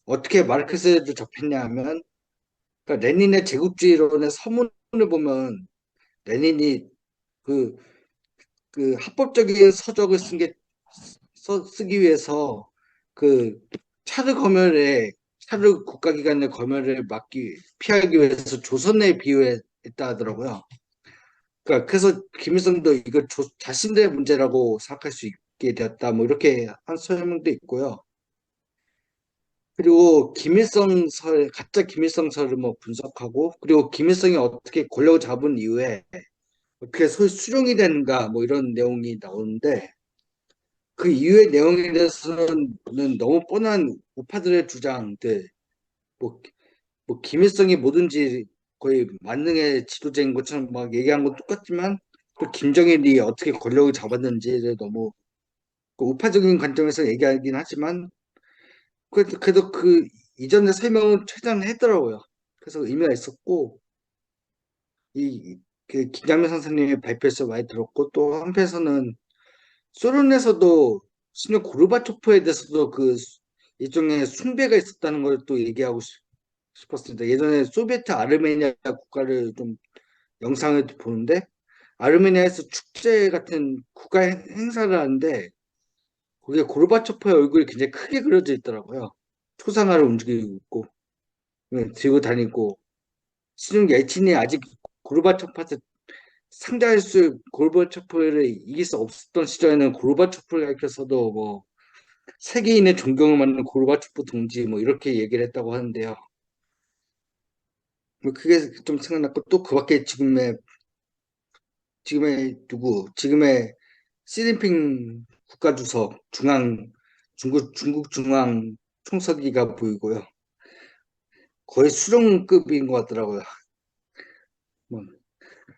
어떻게 마르크스를 접했냐 하면, 그러니까 레닌의 제국주의론의 서문을 보면 레닌이 그, 그 합법적인 서적을 쓰기 위해서 그 차르 국가기관의 검열을 피하기 위해서 조선에 비유했다 하더라고요. 그러니까 그래서 김일성도 이거 자신들의 문제라고 생각할 수 있게 되었다. 뭐 이렇게 한 설명도 있고요. 그리고 가짜 김일성설을 뭐 분석하고, 그리고 김일성이 어떻게 권력을 잡은 이후에 어떻게 소위 수령이 되는가 뭐 이런 내용이 나오는데, 그 이후의 내용에 대해서는 너무 뻔한 우파들의 주장들, 뭐, 뭐 김일성이 뭐든지 거의 만능의 지도자인 것처럼 막 얘기한 건 똑같지만, 또 김정일이 어떻게 권력을 잡았는지를 너무 그 우파적인 관점에서 얘기하긴 하지만, 그래도 그 이전의 설명은 최대한 했더라고요. 그래서 의미가 있었고, 그 김양면 선생님의 발표에서 많이 들었고, 또 한편에서는 소련에서도 신형 고르바초프에 대해서도 일종의 숭배가 있었다는 걸 또 얘기하고 싶었습니다. 예전에 소비에트 아르메니아 국가를 좀 영상을 보는데, 아르메니아에서 축제 같은 국가 행사를 하는데 거기에 고르바초프의 얼굴이 굉장히 크게 그려져 있더라고요. 초상화를 움직이고 있고, 들고 다니고, 신용 예친이 아직 고르바초프한테 상대할 수 고르바초프를 이길 수 없었던 시절에는 고르바초프를 가리켜서도 뭐 세계인의 존경을 받는 고르바초프 동지 뭐 이렇게 얘기를 했다고 하는데요. 뭐 그게 좀 생각났고 또 그 밖에 지금의 시진핑 국가주석 중국 중앙 총서기가 보이고요. 거의 수령급인 것 같더라고요. 뭐,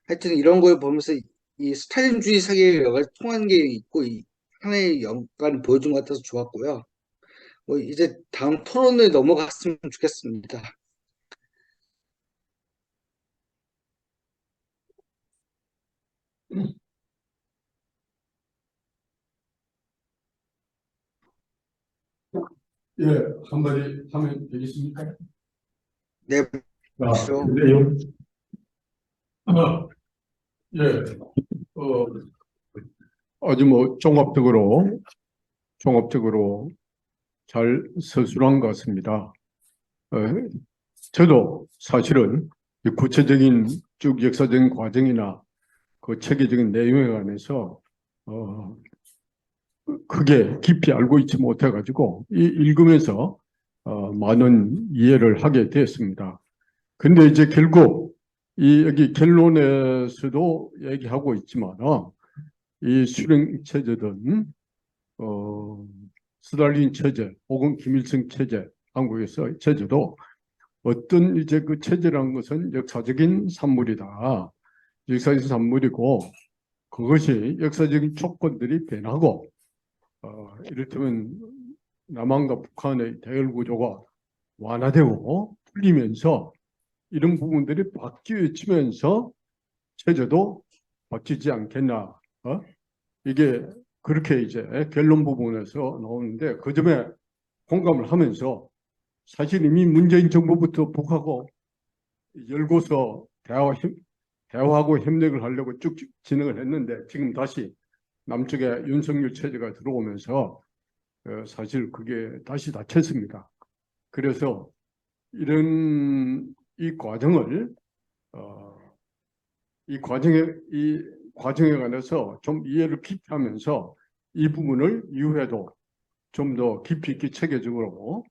하여튼 이런 걸 보면서 이 스탈린주의 세계가 통한 게 있고 하나의 연관을 보여준 것 같아서 좋았고요. 뭐 이제 다음 토론에 넘어갔으면 좋겠습니다. 예, 한마디 하면 되겠습니까? 네, 아, 그렇죠. 근데요, 예, 어, 아주 뭐 종합적으로 잘 서술한 것 같습니다. 어, 저도 사실은 이 구체적인 쭉 역사적인 과정이나 그 체계적인 내용에 관해서 어, 크게 깊이 알고 있지 못해가지고 읽으면서 많은 이해를 하게 되었습니다. 근데 이제 결국 여기 결론에서도 얘기하고 있지만 이 수령 체제든 어, 스탈린 체제 혹은 김일성 체제 한국에서 체제도 어떤 이제 그 체제라는 것은 역사적인 산물이다. 역사적인 산물이고 그것이 역사적인 조건들이 변하고 이를테면 남한과 북한의 대결 구조가 완화되고 풀리면서 이런 부분들이 바뀌어지면서 체제도 바뀌지 않겠나. 이게 그렇게 이제 결론 부분에서 나오는데 그 점에 공감을 하면서 사실 이미 문재인 정부부터 북하고 열고서 대화하고 협력을 하려고 쭉 진행을 했는데 지금 다시 남쪽에 윤석열 체제가 들어오면서 사실 그게 다시 닫혔습니다. 그래서 이런 이 과정을 어, 이 과정에 관해서 좀 이해를 깊이 하면서 이 부분을 이후에도 좀 더 깊이 있게 체계적으로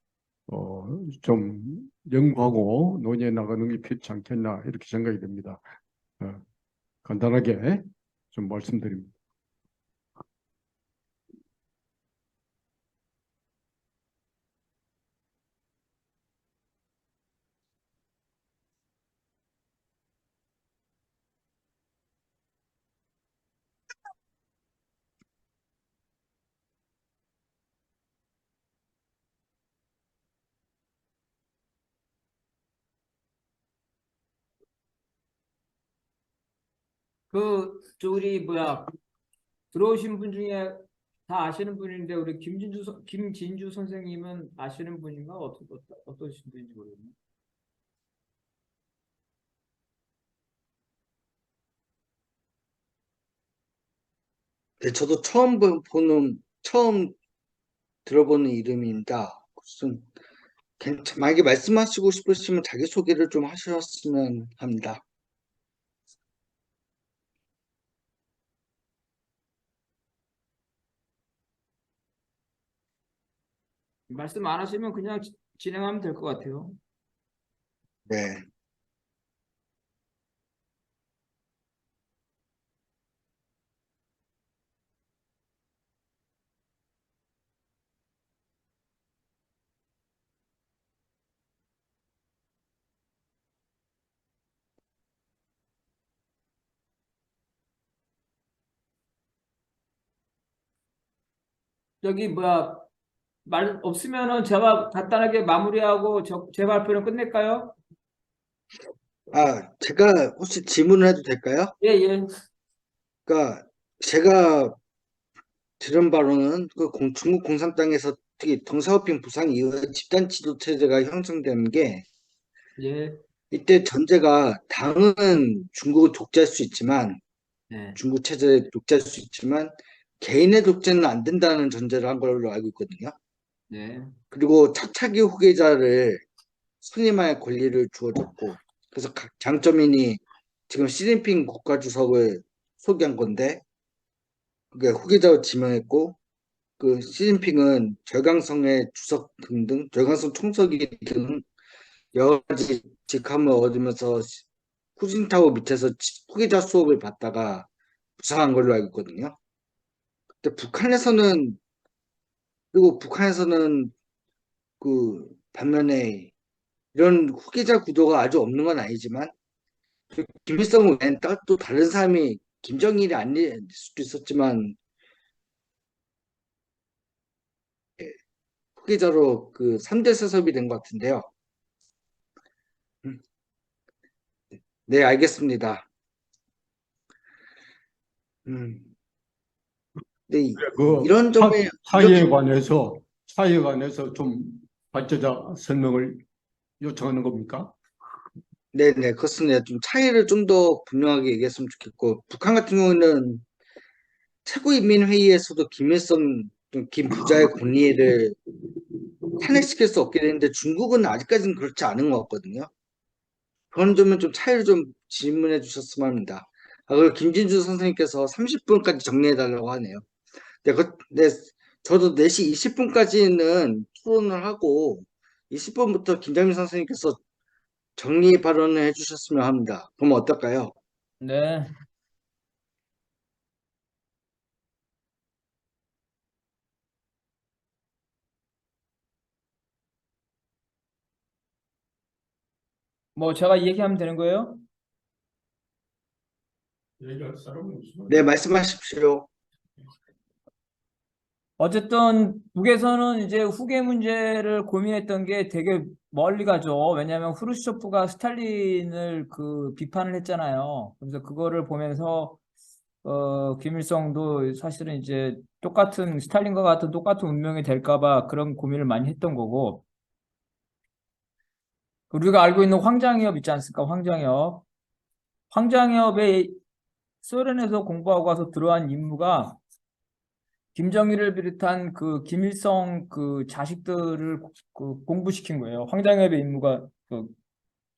좀 연구하고 논의해 나가는 게 필요치 않겠나 이렇게 생각이 됩니다. 어, 간단하게 좀 말씀드립니다. 저 우리 들어오신 분 중에 다 아시는 분인데 우리 김진주 선생님은 아시는 분인가 어떠신 분인지 모르겠네. 네, 저도 처음 들어보는 이름입니다. 무슨 만약에 말씀하시고 싶으시면 자기소개를 좀 하셨으면 합니다. 말씀 안 하시면 그냥 진행하면 될 것 같아요. 네. 여기 말 없으면은 제가 간단하게 마무리하고 제 발표는 끝낼까요? 제가 혹시 질문을 해도 될까요? 예, 예. 그러니까 제가 들은 바로는 중국 공산당에서 특히 덩샤오핑 부상 이후에 집단 지도 체제가 형성된 게 예. 이때 전제가 당은 중국을 독재할 수 있지만 네. 중국 체제를 독재할 수 있지만 개인의 독재는 안 된다는 전제를 한 걸로 알고 있거든요. 네. 그리고 차차기 후계자를 선임할 권리를 주어졌고 그래서 각 장점인이 지금 시진핑 국가주석을 소개한 건데 그게 후계자로 지명했고 그 시진핑은 절강성의 주석 등등 절강성 총서기 등 여러 가지 직함을 얻으면서 후진타오 밑에서 후계자 수업을 받다가 부상한 걸로 알고 있거든요. 근데 북한에서는 그 반면에 이런 후계자 구도가 아주 없는 건 아니지만 김일성 외엔 또 다른 사람이 김정일이 아닐 수도 있었지만 후계자로 그 3대 세습이 된 것 같은데요. 음, 네, 알겠습니다. 음, 네, 그 이런 점에 차이에 이렇게 관해서 좀 발제자 설명을 요청하는 겁니까? 네네 그렇습니다. 좀 차이를 좀 더 분명하게 얘기했으면 좋겠고 북한 같은 경우는 최고인민회의에서도 김 부자의 권위를 탄핵시킬 수 없게 되는데 중국은 아직까지는 그렇지 않은 것 같거든요. 그런 점은 좀 차이를 좀 질문해 주셨으면 합니다. 그리고 김진주 선생님께서 30분까지 정리해 달라고 하네요. 네, 저도 4시 20분까지는 토론을 하고 20분부터 김장민 선생님께서 정리 발언을 해주셨으면 합니다. 그럼 어떨까요? 네. 뭐 제가 얘기하면 되는 거예요? 얘기할 사람은 없으면 네, 말씀하십시오. 어쨌든 북에서는 이제 후계 문제를 고민했던 게 되게 멀리 가죠. 왜냐하면 후르쇼프가 스탈린을 그 비판을 했잖아요. 그래서 그거를 보면서 김일성도 사실은 이제 똑같은 스탈린과 같은 똑같은 운명이 될까 봐 그런 고민을 많이 했던 거고, 우리가 알고 있는 황장엽 있지 않습니까? 황장엽. 황장엽의 소련에서 공부하고 와서 들어간 임무가 김정일을 비롯한 그 김일성 그 자식들을 그 공부시킨 거예요. 황장엽의 임무가 그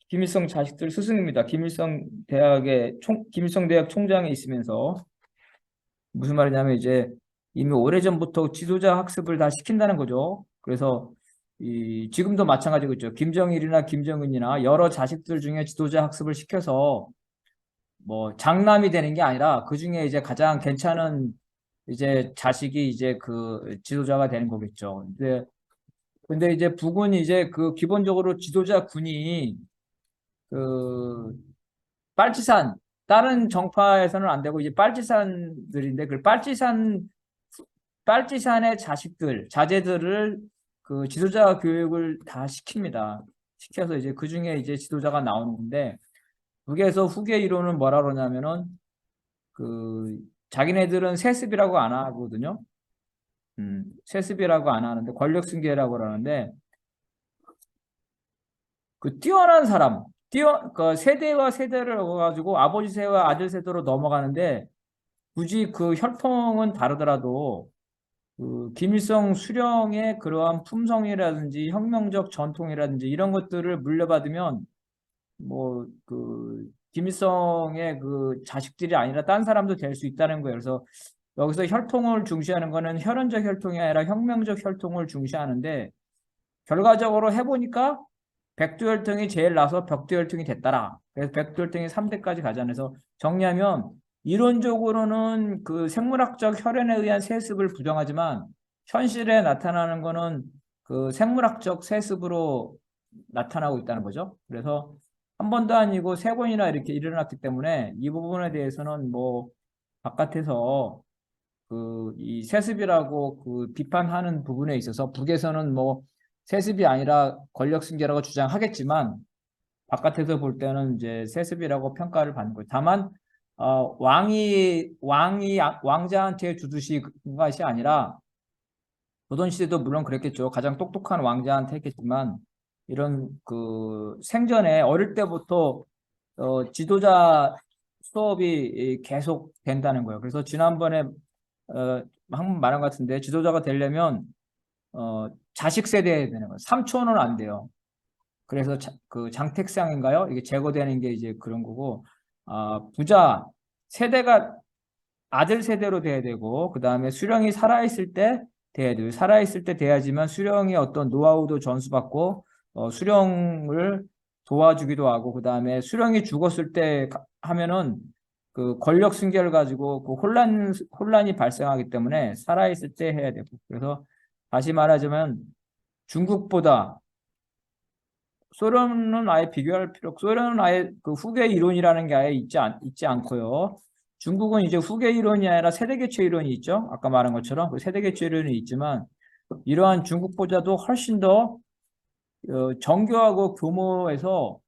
김일성 자식들 스승입니다. 김일성 대학 총장에 있으면서 무슨 말이냐면 이제 이미 오래전부터 지도자 학습을 다 시킨다는 거죠. 그래서 지금도 마찬가지겠죠. 김정일이나 김정은이나 여러 자식들 중에 지도자 학습을 시켜서 뭐 장남이 되는 게 아니라 그 중에 이제 가장 괜찮은 이제 자식이 이제 그 지도자가 되는 거겠죠. 근데 이제 북은 이제 그 기본적으로 지도자 군이 그 빨치산 다른 정파에서는 안 되고 이제 빨치산들인데 그 빨치산의 자식들 자제들을 그 지도자 교육을 다 시킵니다. 시켜서 이제 그 중에 이제 지도자가 나오는데 북에서 후계 이론은 뭐라 그러냐면은 그 자기네들은 세습이라고 안 하거든요. 세습이라고 안 하는데 권력 승계라고 그러는데 그 뛰어난 사람, 그 세대와 세대를 얻어가지고 아버지 세대와 아들 세대로 넘어가는데 굳이 그 혈통은 다르더라도 그 김일성 수령의 그러한 품성이라든지 혁명적 전통이라든지 이런 것들을 물려받으면 뭐 그 김일성의 그 자식들이 아니라 딴 사람도 될 수 있다는 거예요. 그래서 여기서 혈통을 중시하는 거는 혈연적 혈통이 아니라 혁명적 혈통을 중시하는데 결과적으로 해보니까 백두혈통이 제일 나서 벽두혈통이 됐더라. 그래서 백두혈통이 3대까지 가자. 그래서 정리하면 이론적으로는 그 생물학적 혈연에 의한 세습을 부정하지만 현실에 나타나는 거는 그 생물학적 세습으로 나타나고 있다는 거죠. 그래서 한 번도 아니고 세 번이나 이렇게 일어났기 때문에 이 부분에 대해서는 뭐 바깥에서 그 이 세습이라고 그 비판하는 부분에 있어서 북에서는 뭐 세습이 아니라 권력 승계라고 주장하겠지만 바깥에서 볼 때는 이제 세습이라고 평가를 받는 거예요. 다만 왕자한테 주듯이 그런 것이 아니라 조선시대도 물론 그랬겠죠. 가장 똑똑한 왕자한테 했겠지만 이런 그 생전에 어릴 때부터 지도자 수업이 계속 된다는 거예요. 그래서 지난번에 한번 말한 것 같은데 지도자가 되려면 자식 세대에 되는 거예요. 삼촌은 안 돼요. 그래서 그 장택상인가요? 이게 제거되는 게 이제 그런 거고 부자 세대가 아들 세대로 돼야 되고, 그 다음에 수령이 살아있을 때 돼야 돼요. 살아있을 때 돼야지만 수령이 어떤 노하우도 전수받고, 수령을 도와주기도 하고, 그 다음에 수령이 죽었을 때 하면은 그 권력 승계를 가지고 그 혼란이 발생하기 때문에 살아있을 때 해야 되고. 그래서 다시 말하자면 중국보다 소련은 아예 비교할 필요, 소련은 아예 그 후계 이론이라는 게 아예 있지 않고요. 중국은 이제 후계 이론이 아니라 세대 교체 이론이 있죠. 아까 말한 것처럼 그 세대 교체 이론이 있지만 이러한 중국보다도 훨씬 더 정교하고 규모에서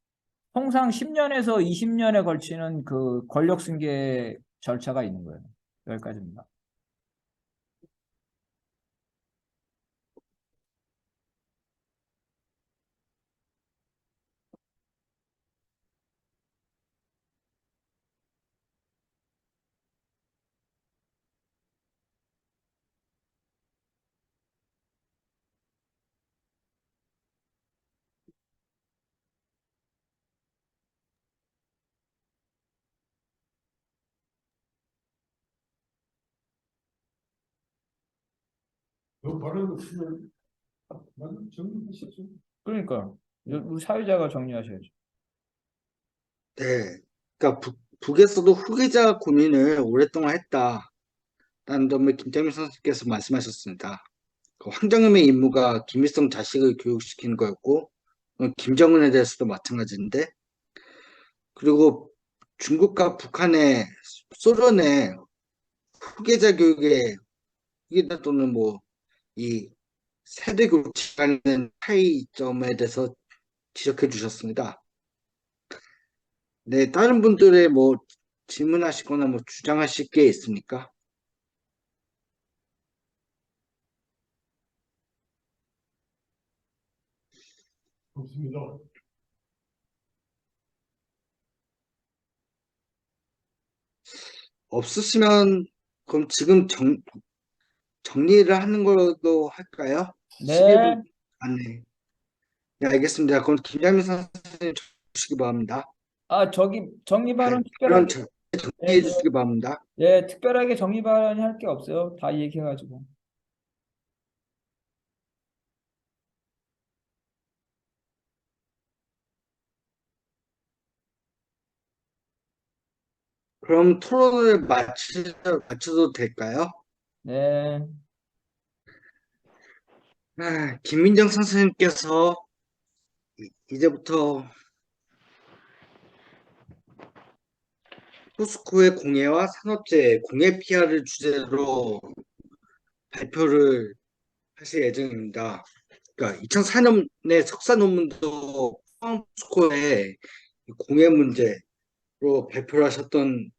통상 10년에서 20년에 걸치는 그 권력 승계 절차가 있는 거예요. 여기까지입니다. 그 발언 없으면 정리하십시오. 그러니까 우리 사회자가 정리하셔야죠. 네. 그러니까 북에서도 후계자 고민을 오랫동안 했다라는 점을 김태민 선생님께서 말씀하셨습니다. 그 황정음의 임무가 김일성 자식을 교육시키는 거였고, 김정은에 대해서도 마찬가지인데, 그리고 중국과 북한의 소련의 후계자 교육의 후계자 또는 뭐 이 세대 교육이라는 차이점에 대해서 지적해 주셨습니다. 네, 다른 분들의 뭐 질문하시거나 뭐 주장하실 게 있습니까? 없습니다. 없으시면 그럼 지금 정리를 하는 걸로 할까요? 네. 시계도 안네. 네, 알겠습니다. 그럼 김양민 선생님 주시기 바랍니다. 저기 정리 네, 발언 그럼 특별하게. 네, 정리해 주시기 바랍니다. 특별하게 정리 발언이 할 게 없어요. 다 얘기해가지고. 그럼 토론을 마쳐도 될까요? 네. 김민정 선생님께서 이제부터 포스코의 공해와 산업재해, 공해 피해를 주제로 발표를 하실 예정입니다. 그러니까 2004년에 석사 논문도 포스코의 공해 문제로 발표를 하셨던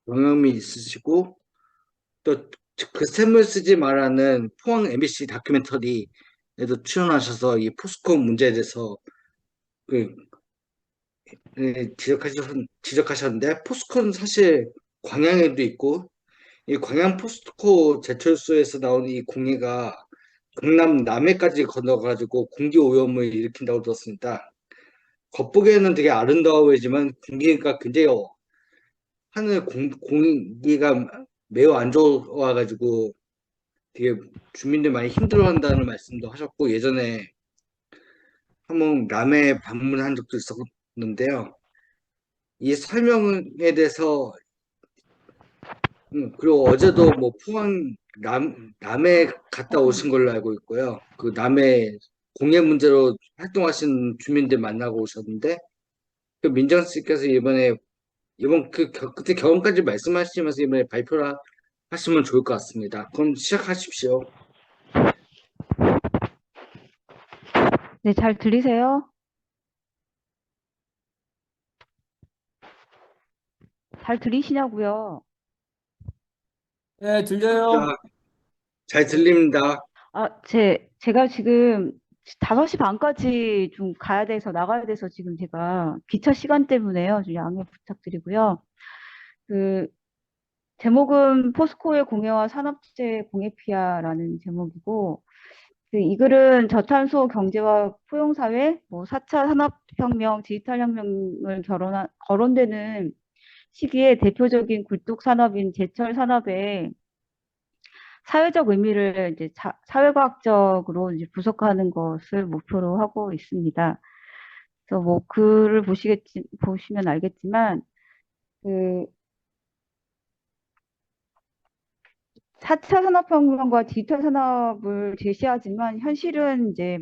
경험이 있으시고, 또 그 샘을 쓰지 말라는 포항 MBC 다큐멘터리에도 출연하셔서 이 포스코 문제에 대해서 그 지적하셨는데, 포스코는 사실 광양에도 있고, 이 광양 포스코 제철소에서 나오는 이 공해가 경남 남해까지 건너가지고 공기 오염을 일으킨다고 들었습니다. 겉보기에는 되게 아름다워 보이지만 공기가 굉장히 하늘 공기가 매우 안 좋아가지고 되게 주민들 많이 힘들어한다는 말씀도 하셨고, 예전에 한번 남해 방문한 적도 있었는데요. 이 설명에 대해서 그리고 어제도 뭐 포항 남해 갔다 오신 걸로 알고 있고요. 그 남해 공해 문제로 활동하신 주민들 만나고 오셨는데, 그 민정 씨께서 이번 그때 경험까지 말씀하시면서 이번에 발표를 하시면 좋을 것 같습니다. 그럼 시작하십시오. 네, 잘 들리세요? 잘 들리시냐고요? 네, 들려요. 자, 잘 들립니다. 제가 지금 5시 반까지 좀 가야 돼서 나가야 돼서 지금 제가 기차 시간 때문에요. 좀 양해 부탁드리고요. 그 제목은 포스코의 공해와 산업재해 공해 피하라는 제목이고, 이 글은 저탄소 경제와 포용사회, 뭐 4차 산업혁명, 디지털 혁명을 거론되는 시기에 대표적인 굴뚝 산업인 제철 산업의 사회적 의미를 이제 사회과학적으로 이제 분석하는 것을 목표로 하고 있습니다. 그래서 뭐 글을 보시면 알겠지만 그 4차 산업혁명과 디지털 산업을 제시하지만 현실은 이제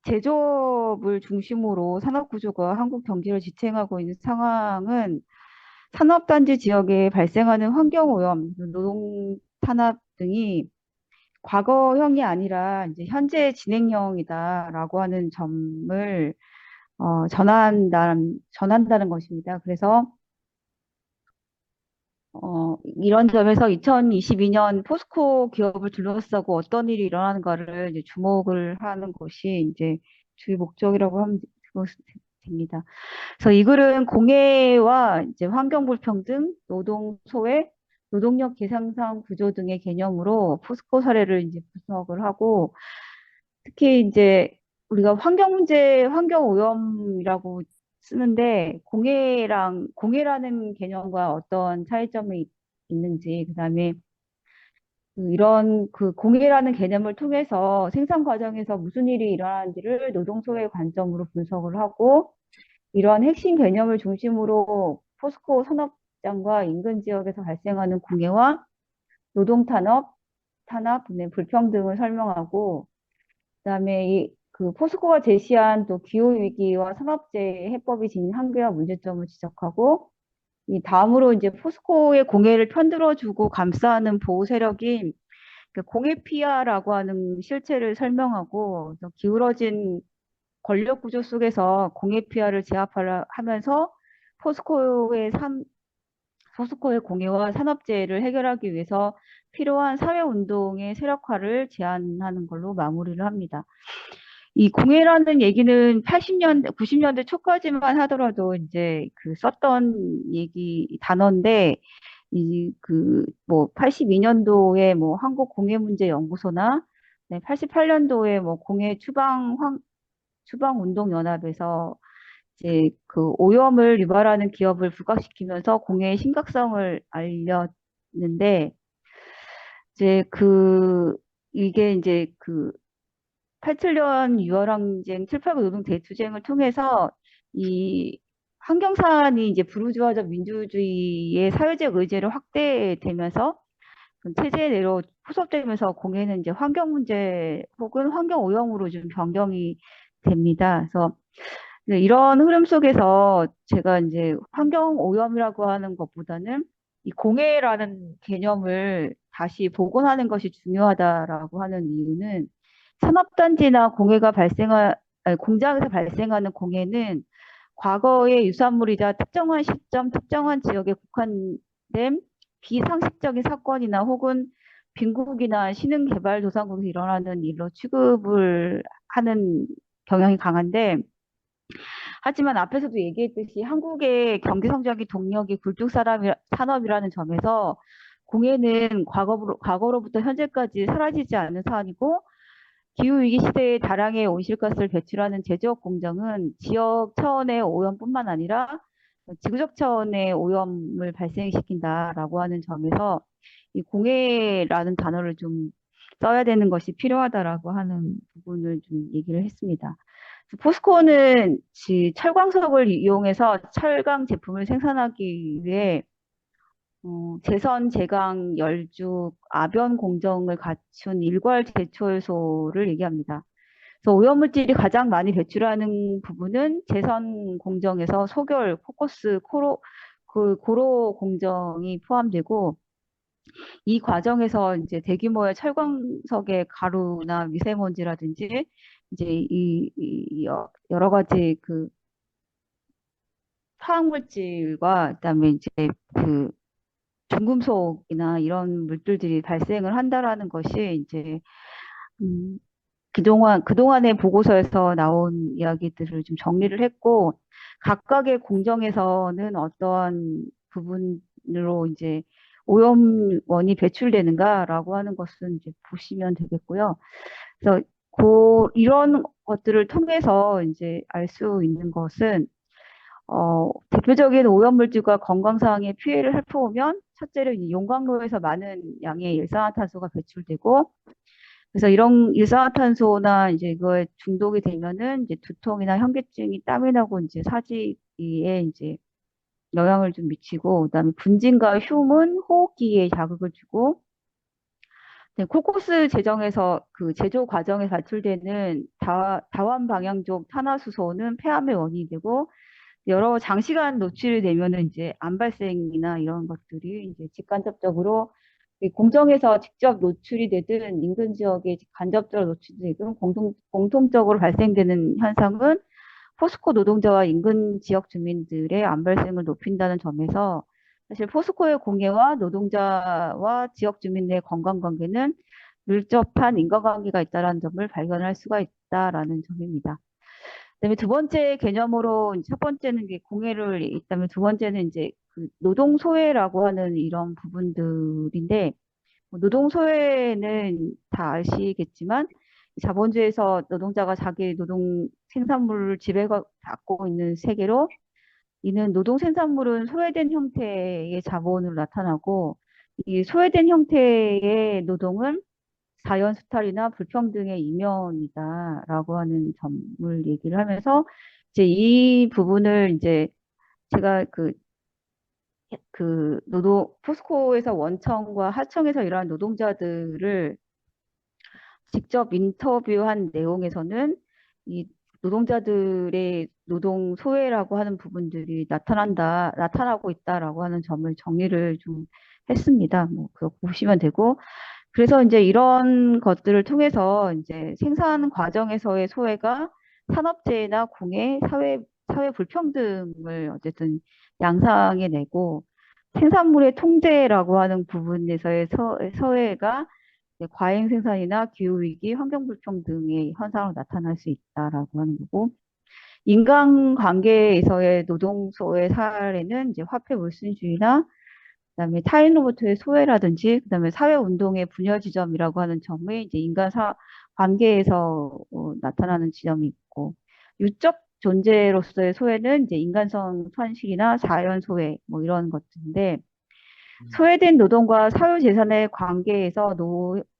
제조업을 중심으로 산업 구조가 한국 경제를 지탱하고 있는 상황은 산업단지 지역에 발생하는 환경오염, 노동 탄압 등이 과거형이 아니라 이제 현재 진행형이다라고 하는 점을 전한다는 것입니다. 그래서 이런 점에서 2022년 포스코 기업을 둘러싸고 어떤 일이 일어나는가를 이제 주목을 하는 것이 이제 주요 목적이라고 하면 됩니다. 그래서 이 글은 공해와 이제 환경 불평등, 노동 소외, 노동력 계상상 구조 등의 개념으로 포스코 사례를 이제 분석을 하고 특히 이제 우리가 환경 문제, 환경 오염이라고 쓰는데 공해라는 개념과 어떤 차이점이 있는지, 그다음에 이런 그 공해라는 개념을 통해서 생산 과정에서 무슨 일이 일어나는지를 노동소의 관점으로 분석을 하고 이런 핵심 개념을 중심으로 포스코 산업장과 인근 지역에서 발생하는 공해와 노동 탄압, 불평등을 설명하고 그다음에 그 포스코가 제시한 또 기후위기와 산업재해 해법이 지닌 한계와 문제점을 지적하고 이 다음으로 이제 포스코의 공해를 편들어주고 감싸는 보호 세력인 그 공해 피하라고 하는 실체를 설명하고 또 기울어진 권력 구조 속에서 공해 피하를 제압하면서 포스코의 포스코의 공해와 산업재해를 해결하기 위해서 필요한 사회운동의 세력화를 제안하는 걸로 마무리를 합니다. 이 공해라는 얘기는 80년대, 90년대 초까지만 하더라도 이제 그 썼던 단어인데, 뭐 82년도에 뭐 한국공해문제연구소나 88년도에 뭐 추방운동연합에서 이제 그 오염을 유발하는 기업을 부각시키면서 공해의 심각성을 알렸는데, 이게 이제 그 87년 6월 항쟁, 7.89 노동 대투쟁을 통해서 이 환경사안이 이제 부르주아적 민주주의의 사회적 의제로 확대되면서 그 체제 내로 후속되면서 공해는 이제 환경 문제 혹은 환경 오염으로 좀 변경이 됩니다. 그래서 이런 흐름 속에서 제가 이제 환경 오염이라고 하는 것보다는 이 공해라는 개념을 다시 복원하는 것이 중요하다라고 하는 이유는 산업단지나 공장에서 발생하는 공해는 과거의 유산물이자 특정한 시점, 특정한 지역에 국한된 비상식적인 사건이나 혹은 빈국이나 신흥개발도상국에서 일어나는 일로 취급을 하는 경향이 강한데 하지만 앞에서도 얘기했듯이 한국의 경제 성장의 동력이 굴뚝 산업이라는 점에서 공해는 과거로부터 현재까지 사라지지 않는 사안이고 기후위기 시대에 다량의 온실가스를 배출하는 제조업 공장은 지역 차원의 오염뿐만 아니라 지구적 차원의 오염을 발생시킨다라고 하는 점에서 이 공해라는 단어를 좀 써야 되는 것이 필요하다라고 하는 부분을 좀 얘기를 했습니다. 포스코는 철광석을 이용해서 철강 제품을 생산하기 위해 제선, 제강, 열죽, 아변 공정을 갖춘 일괄 제철소를 얘기합니다. 그래서 오염물질이 가장 많이 배출하는 부분은 제선 공정에서 소결, 코커스, 고로 공정이 포함되고 이 과정에서 이제 대규모의 철광석의 가루나 미세먼지라든지 이제 여러 가지 그 화학물질과 그다음에 이제 그 중금속이나 이런 물질들이 발생을 한다라는 것이 이제 그동안의 보고서에서 나온 이야기들을 좀 정리를 했고 각각의 공정에서는 어떤 부분으로 이제 오염원이 배출되는가라고 하는 것은 이제 보시면 되겠고요. 그래서 이런 것들을 통해서 이제 알 수 있는 것은 대표적인 오염물질과 건강상의 피해를 살펴보면 첫째로 이 용광로에서 많은 양의 일산화탄소가 배출되고 그래서 이런 일산화탄소나 이제 이거에 중독이 되면은 이제 두통이나 현기증이 땀이 나고 이제 사지에 이제 영향을 좀 미치고 그다음에 분진과 흉은 호흡기에 자극을 주고 네, 코코스 제정에서 그 제조 과정에 발출되는 다원 방향족 탄화수소는 폐암의 원인이 되고 여러 장시간 노출이 되면은 이제 암 발생이나 이런 것들이 이제 직간접적으로 이 공정에서 직접 노출이 되든 인근 지역에 간접적으로 노출이 되든 공통적으로 발생되는 현상은 포스코 노동자와 인근 지역 주민들의 암 발생을 높인다는 점에서 사실 포스코의 공해와 노동자와 지역 주민의 건강 관계는 밀접한 인과관계가 있다는 점을 발견할 수가 있다라는 점입니다. 그다음에 두 번째 개념으로 첫 번째는 이게 공해를 있다면 두 번째는 이제 그 노동 소외라고 하는 이런 부분들인데 노동 소외는 다 아시겠지만 자본주의에서 노동자가 자기 노동 생산물을 지배받고 있는 세계로 이는 노동 생산물은 소외된 형태의 자본으로 나타나고 이 소외된 형태의 노동은 자연 수탈이나 불평등의 이면이다라고 하는 점을 얘기를 하면서 이제 이 부분을 이제 제가 포스코에서 원청과 하청에서 일하는 노동자들을 직접 인터뷰한 내용에서는 이 노동자들의 노동 소외라고 하는 부분들이 나타나고 있다라고 하는 점을 정리를 좀 했습니다. 뭐, 그거 보시면 되고. 그래서 이제 이런 것들을 통해서 이제 생산 과정에서의 소외가 산업재해나 공해, 사회 불평등을 어쨌든 양상해 내고 생산물의 통제라고 하는 부분에서의 소외가 이제 과잉 생산이나 기후위기, 환경 불평등의 현상으로 나타날 수 있다라고 하는 거고 인간관계에서의 노동소외 사례는 이제 화폐 물순주의나 그다음에 타인으로부터의 소외라든지 그다음에 사회운동의 분열 지점이라고 하는 점이 이제 관계에서 나타나는 지점이 있고 유적 존재로서의 소외는 이제 인간성 손실이나 자연 소외 뭐 이런 것들인데 소외된 노동과 사유재산의 관계에서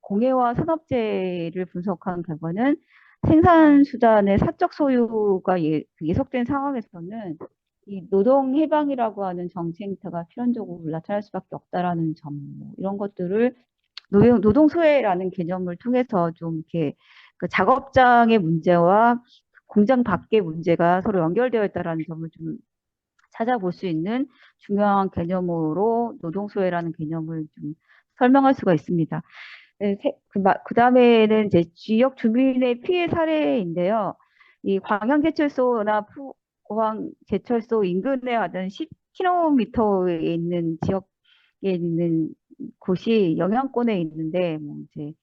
공해와 산업재해를 분석한 결과는 생산수단의 사적 소유가 예속된 상황에서는 이 노동 해방이라고 하는 정치 행태가 필연적으로 나타날 수밖에 없다라는 점, 뭐 이런 것들을 노동 소외라는 개념을 통해서 좀 이렇게 그 작업장의 문제와 공장 밖의 문제가 서로 연결되어 있다라는 점을 좀 찾아볼 수 있는 중요한 개념으로 노동소외라는 개념을 좀 설명할 수가 있습니다. 그 다음에는 이제 지역 주민의 피해 사례인데요. 이 광양제철소나 포항제철소 인근에 하던 10km에 있는 지역에 있는 곳이 영향권에 있는데, 뭐 이제,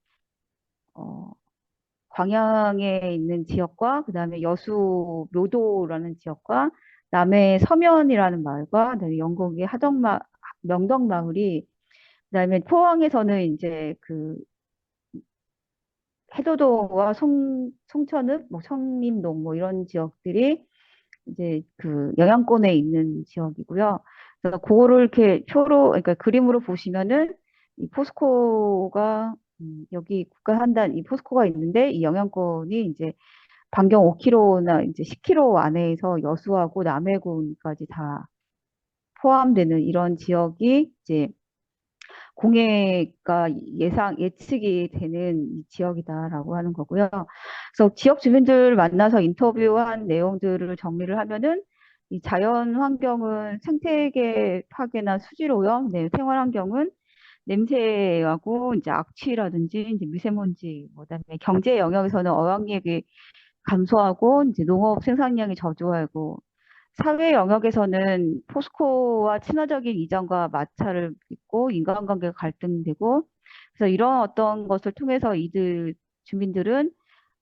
광양에 있는 지역과 그다음에 여수 묘도라는 지역과 남해 서면이라는 마을과 그다음에 영국의 명덕 마을이 그다음에 포항에서는 이제 그 해도도와 송천읍, 뭐 청림동 뭐 이런 지역들이 이제 그 영향권에 있는 지역이고요. 그래서 그거를 이렇게 그러니까 그림으로 보시면은 이 포스코가 여기 국가한단 이 포스코가 있는데 이 영향권이 이제 반경 5km나 이제 10km 안에서 여수하고 남해군까지 다 포함되는 이런 지역이 이제 공해가 예측이 되는 이 지역이다라고 하는 거고요. 그래서 지역 주민들 만나서 인터뷰한 내용들을 정리를 하면은 이 자연 환경은 생태계 파괴나 수질 오염, 네, 생활 환경은 냄새하고 이제 악취라든지 이제 미세먼지, 그다음에 경제 영역에서는 어항력이 감소하고 이제 농업 생산량이 저조하고 사회 영역에서는 포스코와 친화적인 이전과 마찰을 빚고 인간관계가 갈등되고 그래서 이런 어떤 것을 통해서 주민들은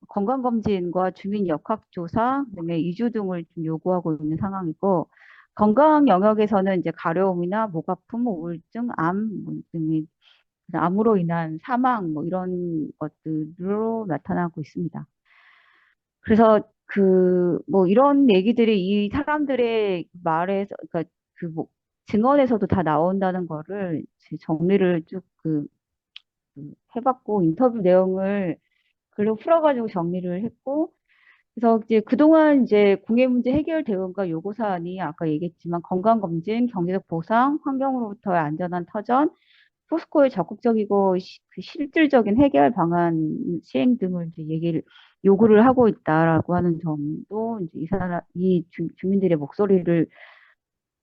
건강검진과 주민 역학조사, 그다음에 이주 등을 좀 요구하고 있는 상황이고 건강 영역에서는 이제 가려움이나 목 아픔, 우울증, 암 등의 암으로 인한 사망 뭐 이런 것들로 나타나고 있습니다. 그래서 뭐 이런 얘기들이 이 사람들의 말에서, 그러니까 뭐 증언에서도 다 나온다는 거를 이제 정리를 쭉 해봤고, 인터뷰 내용을 글로 풀어가지고 정리를 했고, 그래서 이제 그동안 이제 공해 문제 해결 대응과 요구 사안이 아까 얘기했지만 건강검진, 경제적 보상, 환경으로부터의 안전한 터전, 포스코의 적극적이고 실질적인 해결 방안 시행 등을 이제 요구를 하고 있다라고 하는 점도 이제 이 주민들의 목소리를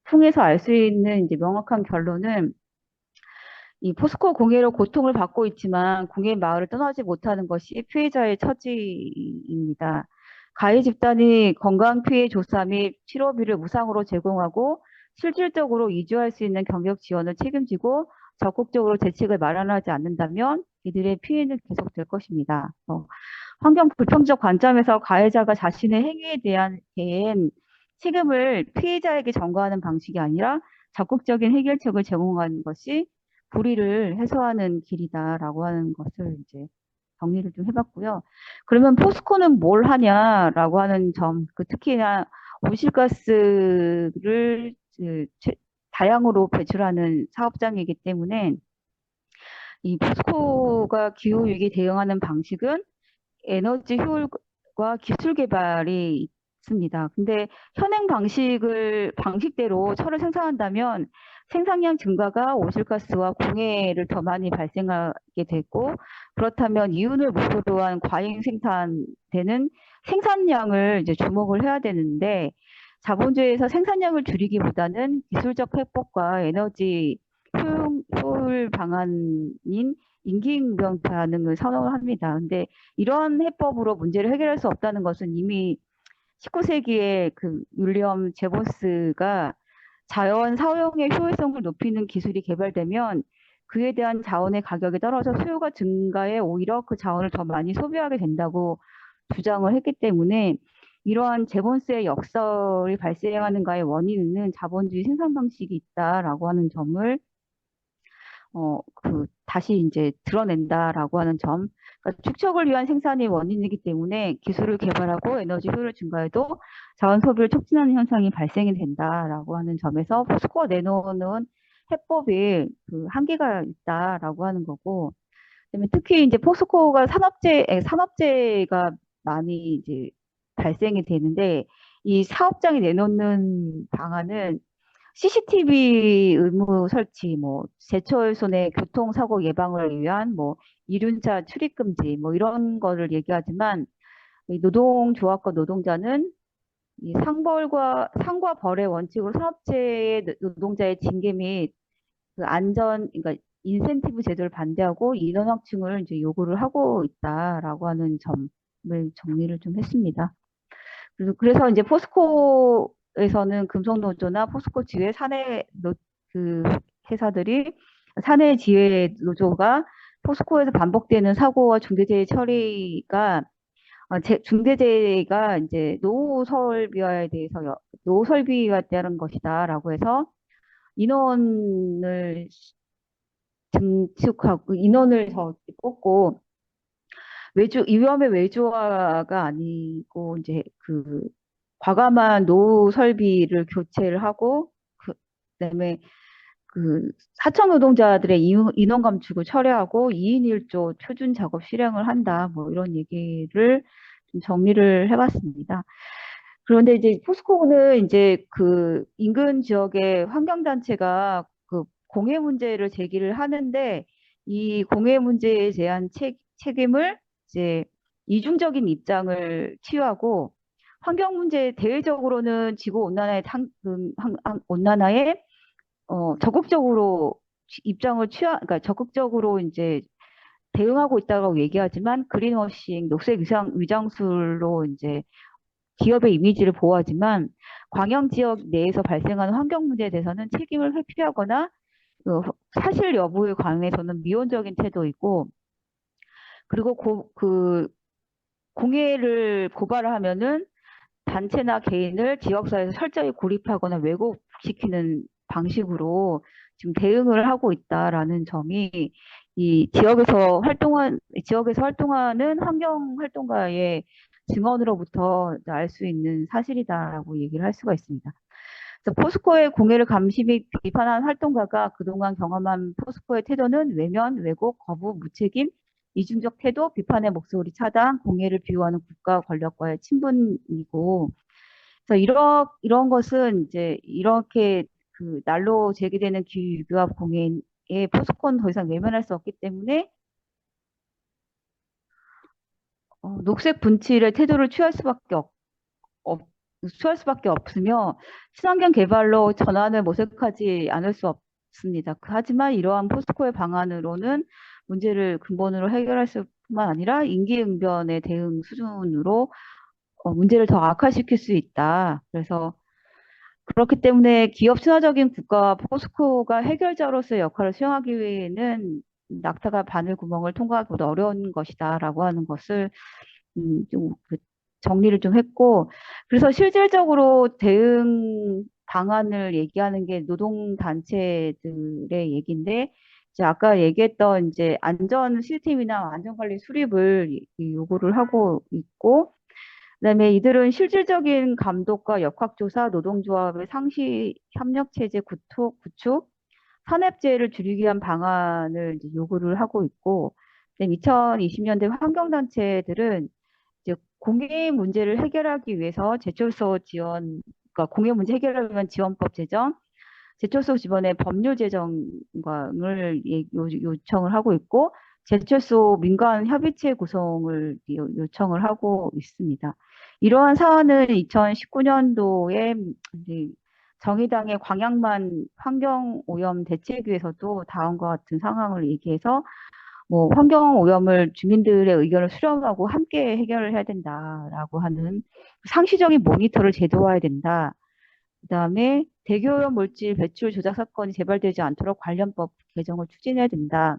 통해서 알 수 있는 이제 명확한 결론은, 이 포스코 공해로 고통을 받고 있지만 공해 마을을 떠나지 못하는 것이 피해자의 처지입니다. 가해 집단이 건강 피해 조사 및 치료비를 무상으로 제공하고 실질적으로 이주할 수 있는 경력 지원을 책임지고 적극적으로 대책을 마련하지 않는다면 이들의 피해는 계속될 것입니다. 환경 불평적 관점에서 가해자가 자신의 행위에 대한 책임을 피해자에게 전가하는 방식이 아니라 적극적인 해결책을 제공하는 것이 불의를 해소하는 길이다라고 하는 것을 이제 정리를 좀 해봤고요. 그러면 포스코는 뭘 하냐라고 하는 점, 특히나 온실가스를 다량으로 배출하는 사업장이기 때문에 이 포스코가 기후위기에 대응하는 방식은 에너지 효율과 기술 개발이 있습니다. 근데 현행 방식대로 철을 생산한다면 생산량 증가가 온실가스와 공해를 더 많이 발생하게 되고, 그렇다면 이윤을 목표로 한 과잉 생산되는 생산량을 이제 주목을 해야 되는데, 자본주의에서 생산량을 줄이기보다는 기술적 해법과 에너지 효율 방안인 임기응변 반응을 선호합니다. 근데 이런 해법으로 문제를 해결할 수 없다는 것은 이미 19세기에 윌리엄 제본스가 자연 사용의 효율성을 높이는 기술이 개발되면 그에 대한 자원의 가격이 떨어져 수요가 증가해 오히려 그 자원을 더 많이 소비하게 된다고 주장을 했기 때문에, 이러한 제본스의 역설이 발생하는가의 원인은 자본주의 생산 방식이 있다라고 하는 점을 다시 이제 드러낸다라고 하는 점. 그러니까 축적을 위한 생산이 원인이기 때문에 기술을 개발하고 에너지 효율을 증가해도 자원 소비를 촉진하는 현상이 발생이 된다라고 하는 점에서 포스코가 내놓는 해법이 한계가 있다라고 하는 거고, 그다음에 특히 이제 포스코가 산업재해가 많이 이제 발생이 되는데, 이 사업장이 내놓는 방안은 CCTV 의무 설치, 뭐 제철소내 교통사고 예방을 위한 뭐 이륜차 출입 금지, 뭐 이런 거를 얘기하지만, 이 노동조합과 노동자는 이 상과 벌의 원칙으로 산업재해 노동자의 징계 및 그러니까 인센티브 제도를 반대하고 인원 확충을 이제 요구를 하고 있다라고 하는 점을 정리를 좀 했습니다. 그래서 이제 포스코에서는 금속노조나 포스코 지회 회사들이 사내 지회 노조가 포스코에서 반복되는 사고와 중대재해 처리가 중대재해가 이제 노후 설비화에 따른 것이다라고 해서 인원을 증축하고 인원을 더 뽑고, 위험의 외주화가 아니고 이제 과감한 노후 설비를 교체를 하고, 그다음에 하청 노동자들의 인원 감축을 철회하고 2인 1조 표준 작업 실행을 한다. 뭐 이런 얘기를 좀 정리를 해봤습니다. 그런데 이제 포스코는 이제 인근 지역의 환경단체가 공해 문제를 제기를 하는데, 이 공해 문제에 대한 책임을 이제 이중적인 입장을 취하고, 환경 문제 대외적으로는 지구 온난화의 온난화에 적극적으로 그러니까 적극적으로 이제 대응하고 있다고 얘기하지만, 그린워싱, 녹색 위장술로 이제 기업의 이미지를 보호하지만, 광역 지역 내에서 발생하는 환경 문제에 대해서는 책임을 회피하거나 사실 여부에 관해서는 미온적인 태도이고, 그리고 공해를 고발을 하면은 단체나 개인을 지역사회에서 철저히 고립하거나 왜곡시키는 방식으로 지금 대응을 하고 있다라는 점이 이 지역에서 활동하는 환경 활동가의 증언으로부터 알 수 있는 사실이다라고 얘기를 할 수가 있습니다. 그래서 포스코의 공해를 감시 및 비판한 활동가가 그동안 경험한 포스코의 태도는 외면, 왜곡, 거부, 무책임, 이중적 태도, 비판의 목소리 차단, 공해를 비호하는 국가 권력과의 친분이고, 그래서 이런 것은 이제 이렇게 그 날로 제기되는 기후위기와 공해에 포스코는 더 이상 외면할 수 없기 때문에 녹색 분칠의 태도를 없- 취할 수밖에 없으며 친환경 개발로 전환을 모색하지 않을 수 없습니다. 하지만 이러한 포스코의 방안으로는 문제를 근본으로 해결할 수뿐만 아니라 임기응변의 대응 수준으로 문제를 더 악화시킬 수 있다. 그래서 그렇기 때문에 기업 친화적인 국가와 포스코가 해결자로서의 역할을 수행하기 위해는 낙타가 바늘 구멍을 통과하기보다 어려운 것이다라고 하는 것을 좀 정리를 좀 했고, 그래서 실질적으로 대응 방안을 얘기하는 게 노동단체들의 얘기인데, 이제 아까 얘기했던 이제 안전 시스템이나 안전관리 수립을 요구를 하고 있고, 그다음에 이들은 실질적인 감독과 역학조사, 노동조합의 상시 협력체제 구축, 산업재해를 줄이기 위한 방안을 이제 요구를 하고 있고, 2020년대 환경단체들은 이제 공해 문제를 해결하기 위해서 제철소 지원, 그러니까 공해 문제 해결을 위한 지원법 제정, 제철소 지원의 법률 제정을 요청을 하고 있고, 제철소 민간 협의체 구성을 요청을 하고 있습니다. 이러한 사안은 2019년도에 정의당의 광양만 환경오염 대책위에서도 다음과 같은 상황을 얘기해서 뭐 환경 오염을 주민들의 의견을 수렴하고 함께 해결을 해야 된다라고 하는 상시적인 모니터를 제도화해야 된다. 그다음에 대기오염 물질 배출 조작 사건이 재발되지 않도록 관련법 개정을 추진해야 된다.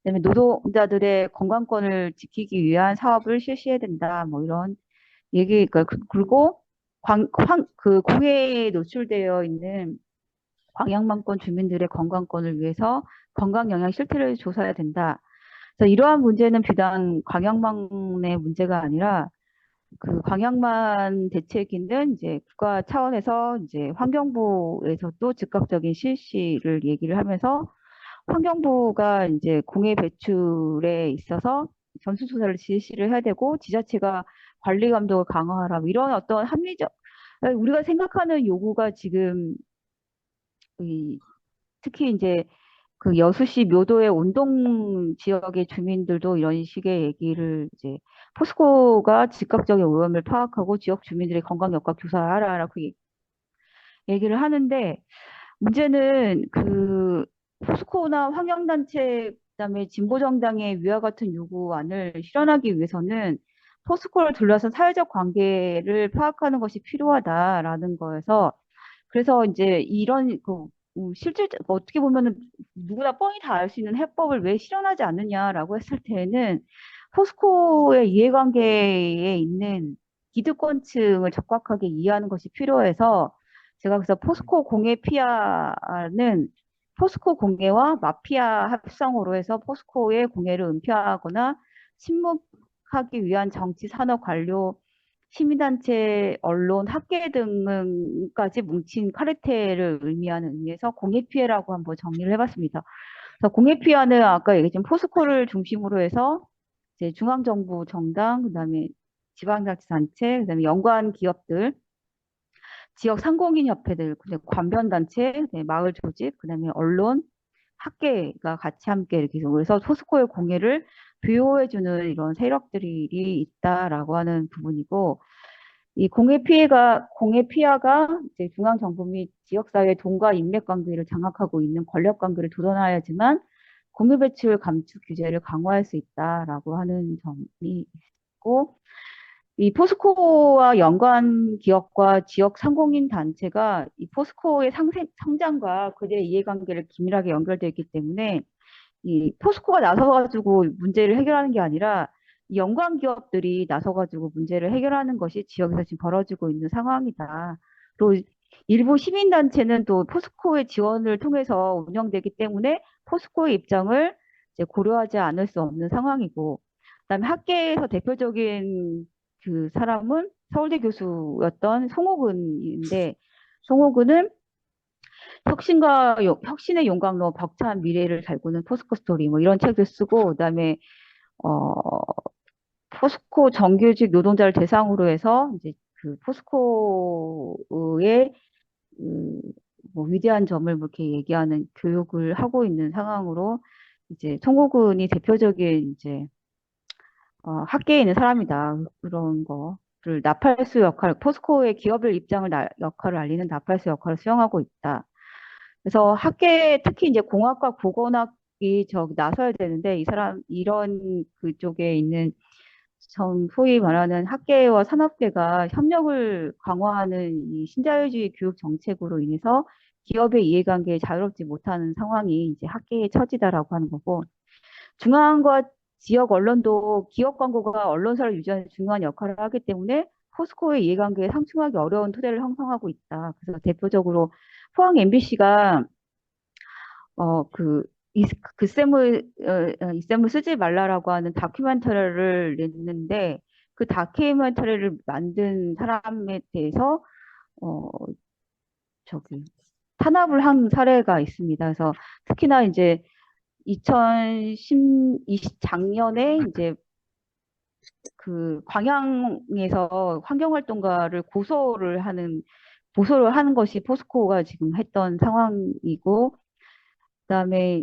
그다음에 노동자들의 건강권을 지키기 위한 사업을 실시해야 된다. 뭐 이런 얘기, 그리고 그 공해에 노출되어 있는 광양만권 주민들의 건강권을 위해서 건강 영향 실태를 조사해야 된다. 그래서 이러한 문제는 비단 광양만의 문제가 아니라 그 광양만 대책인은 이제 국가 차원에서 이제 환경부에서도 즉각적인 실시를 얘기를 하면서 환경부가 이제 공해 배출에 있어서 전수조사를 실시를 해야 되고 지자체가 관리 감독을 강화하라 뭐 이런 어떤 합리적 우리가 생각하는 요구가 지금 특히 이제 그 여수시 묘도의 온동 지역의 주민들도 이런 식의 얘기를 이제 포스코가 즉각적인 오염을 파악하고 지역 주민들의 건강 역학 조사하라라고 얘기를 하는데 문제는 그 포스코나 환경단체 그다음에 진보정당의 위와 같은 요구안을 실현하기 위해서는 포스코를 둘러싼 사회적 관계를 파악하는 것이 필요하다라는 거여서 그래서 이제 이런 실질 어떻게 보면은 누구나 뻔히 다 알 수 있는 해법을 왜 실현하지 않느냐라고 했을 때는 포스코의 이해관계에 있는 기득권층을 적확하게 이해하는 것이 필요해서 제가 그래서 포스코 공해 피아는 포스코 공해와 마피아 합성으로 해서 포스코의 공해를 은폐하거나 침묵하기 위한 정치 산업 관료 시민단체, 언론, 학계 등까지 뭉친 카르텔을 의미하는 의미에서 공익피해라고 한번 정리를 해봤습니다. 그래서 공익피해는 아까 얘기했지만 포스코를 중심으로 해서 이제 중앙정부 정당, 그다음에 지방자치단체, 그다음에 연관 기업들, 지역 상공인 협회들, 그다음에 관변단체, 그다음에 마을 조직, 그다음에 언론, 학계가 같이 함께 이렇게 해서 그래서 포스코의 공해를 비호해주는 이런 세력들이 있다라고 하는 부분이고 이 공해 피해가 이제 중앙 정부 및 지역 사회의 돈과 인맥 관계를 장악하고 있는 권력 관계를 도전하야지만 공유 배출 감축 규제를 강화할 수 있다라고 하는 점이 있고 이 포스코와 연관 기업과 지역 상공인 단체가 이 포스코의 성장과 그들의 이해관계를 긴밀하게 연결되어 있기 때문에 이 포스코가 나서가지고 문제를 해결하는 게 아니라 이 연관 기업들이 나서가지고 문제를 해결하는 것이 지역에서 지금 벌어지고 있는 상황이다. 그리고 일부 시민단체는 또 포스코의 지원을 통해서 운영되기 때문에 포스코의 입장을 이제 고려하지 않을 수 없는 상황이고, 그다음에 학계에서 대표적인 그 사람은 서울대 교수였던 송호근인데, 송호근은 혁신의 용광로, 벅찬 미래를 달구는 포스코 스토리 뭐 이런 책을 쓰고, 그다음에 어 포스코 정규직 노동자를 대상으로 해서 이제 그 포스코의 뭐 위대한 점을 뭐 이렇게 얘기하는 교육을 하고 있는 상황으로, 이제 송호근이 대표적인 이제 학계에 있는 사람이다. 그런 거를 나팔수 역할, 포스코의 기업의 역할을 알리는 나팔수 역할을 수행하고 있다. 그래서 학계, 특히 이제 공학과 국어학이 나서야 되는데, 이 사람, 이런 그쪽에 있는 소위 말하는 학계와 산업계가 협력을 강화하는 이 신자유주의 교육 정책으로 인해서 기업의 이해관계에 자유롭지 못하는 상황이 이제 학계의 처지다라고 하는 거고, 중앙과 지역 언론도 기업 광고가 언론사를 유지하는 중요한 역할을 하기 때문에 포스코의 이해관계에 상충하기 어려운 토대를 형성하고 있다. 그래서 대표적으로 포항 MBC가 그 이쌤을 쓰지 말라라고 하는 다큐멘터리를 냈는데, 그 다큐멘터리를 만든 사람에 대해서 어 저기 탄압을 한 사례가 있습니다. 그래서 특히나 이제 2020 작년에 이제 그 광양에서 환경활동가를 고소를 하는 것이 포스코가 지금 했던 상황이고, 그다음에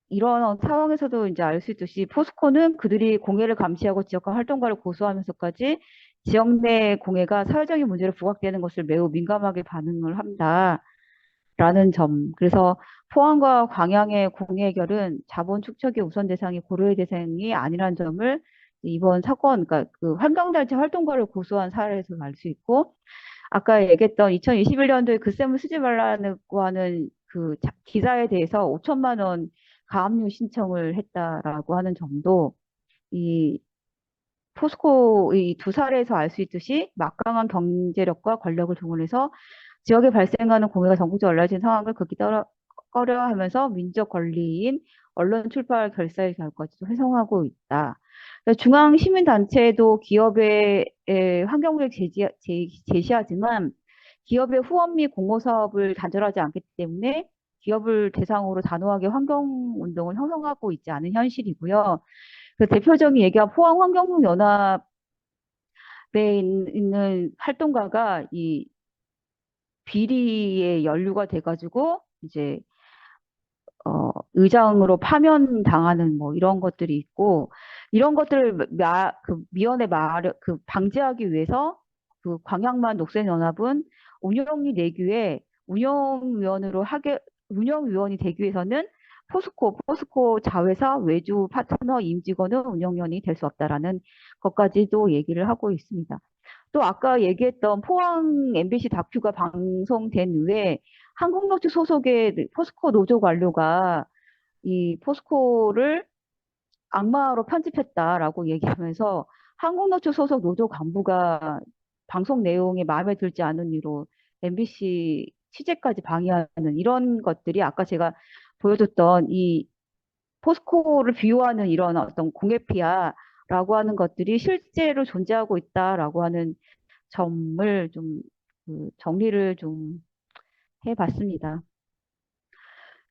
이런 상황에서도 이제 알 수 있듯이 포스코는 그들이 공해를 감시하고 지역화 활동가를 고소하면서까지 지역 내 공해가 사회적인 문제로 부각되는 것을 매우 민감하게 반응을 한다라는 점. 그래서 포항과 광양의 공해 해결은 자본 축적의 우선 대상이 고려의 대상이 아니라는 점을 이번 사건, 그러니까 그 환경단체 활동가를 고소한 사례에서 알 수 있고, 아까 얘기했던 2021년도에 글쎄물 쓰지 말라고 하는 그 기사에 대해서 5천만 원 가압류 신청을 했다라고 하는 점도 이 포스코 이 두 사례에서 알 수 있듯이 막강한 경제력과 권력을 동원해서 지역에 발생하는 공해가 전국적으로 알려진 상황을 극히 꺼려하면서 민족 권리인 언론 출판 결사의 결과지도 훼손하고 있다. 중앙 시민단체도 기업의 환경부를 제시하지만 기업의 후원 및 공모 사업을 단절하지 않기 때문에 기업을 대상으로 단호하게 환경운동을 형성하고 있지 않은 현실이고요. 그 대표적인 얘기가 포항환경부연합에 있는 활동가가 이 비리에 연루가 돼가지고 이제 의장으로 파면 당하는 뭐 이런 것들이 있고, 이런 것들을 방지하기 위해서 그 광양만 녹색연합은 운영위 내규에 운영위원이 되기 위해서는 포스코 자회사 외주 파트너 임직원은 운영위원이 될 수 없다라는 것까지도 얘기를 하고 있습니다. 또 아까 얘기했던 포항 MBC 다큐가 방송된 후에 한국노조 소속의 포스코 노조 관료가 이 포스코를 악마로 편집했다라고 얘기하면서 한국노조 소속 노조 간부가 방송 내용에 마음에 들지 않은 이유로 MBC 취재까지 방해하는 이런 것들이 아까 제가 보여줬던 이 포스코를 비유하는 이런 어떤 공해피아라고 하는 것들이 실제로 존재하고 있다라고 하는 점을 좀 정리를 좀 해봤습니다.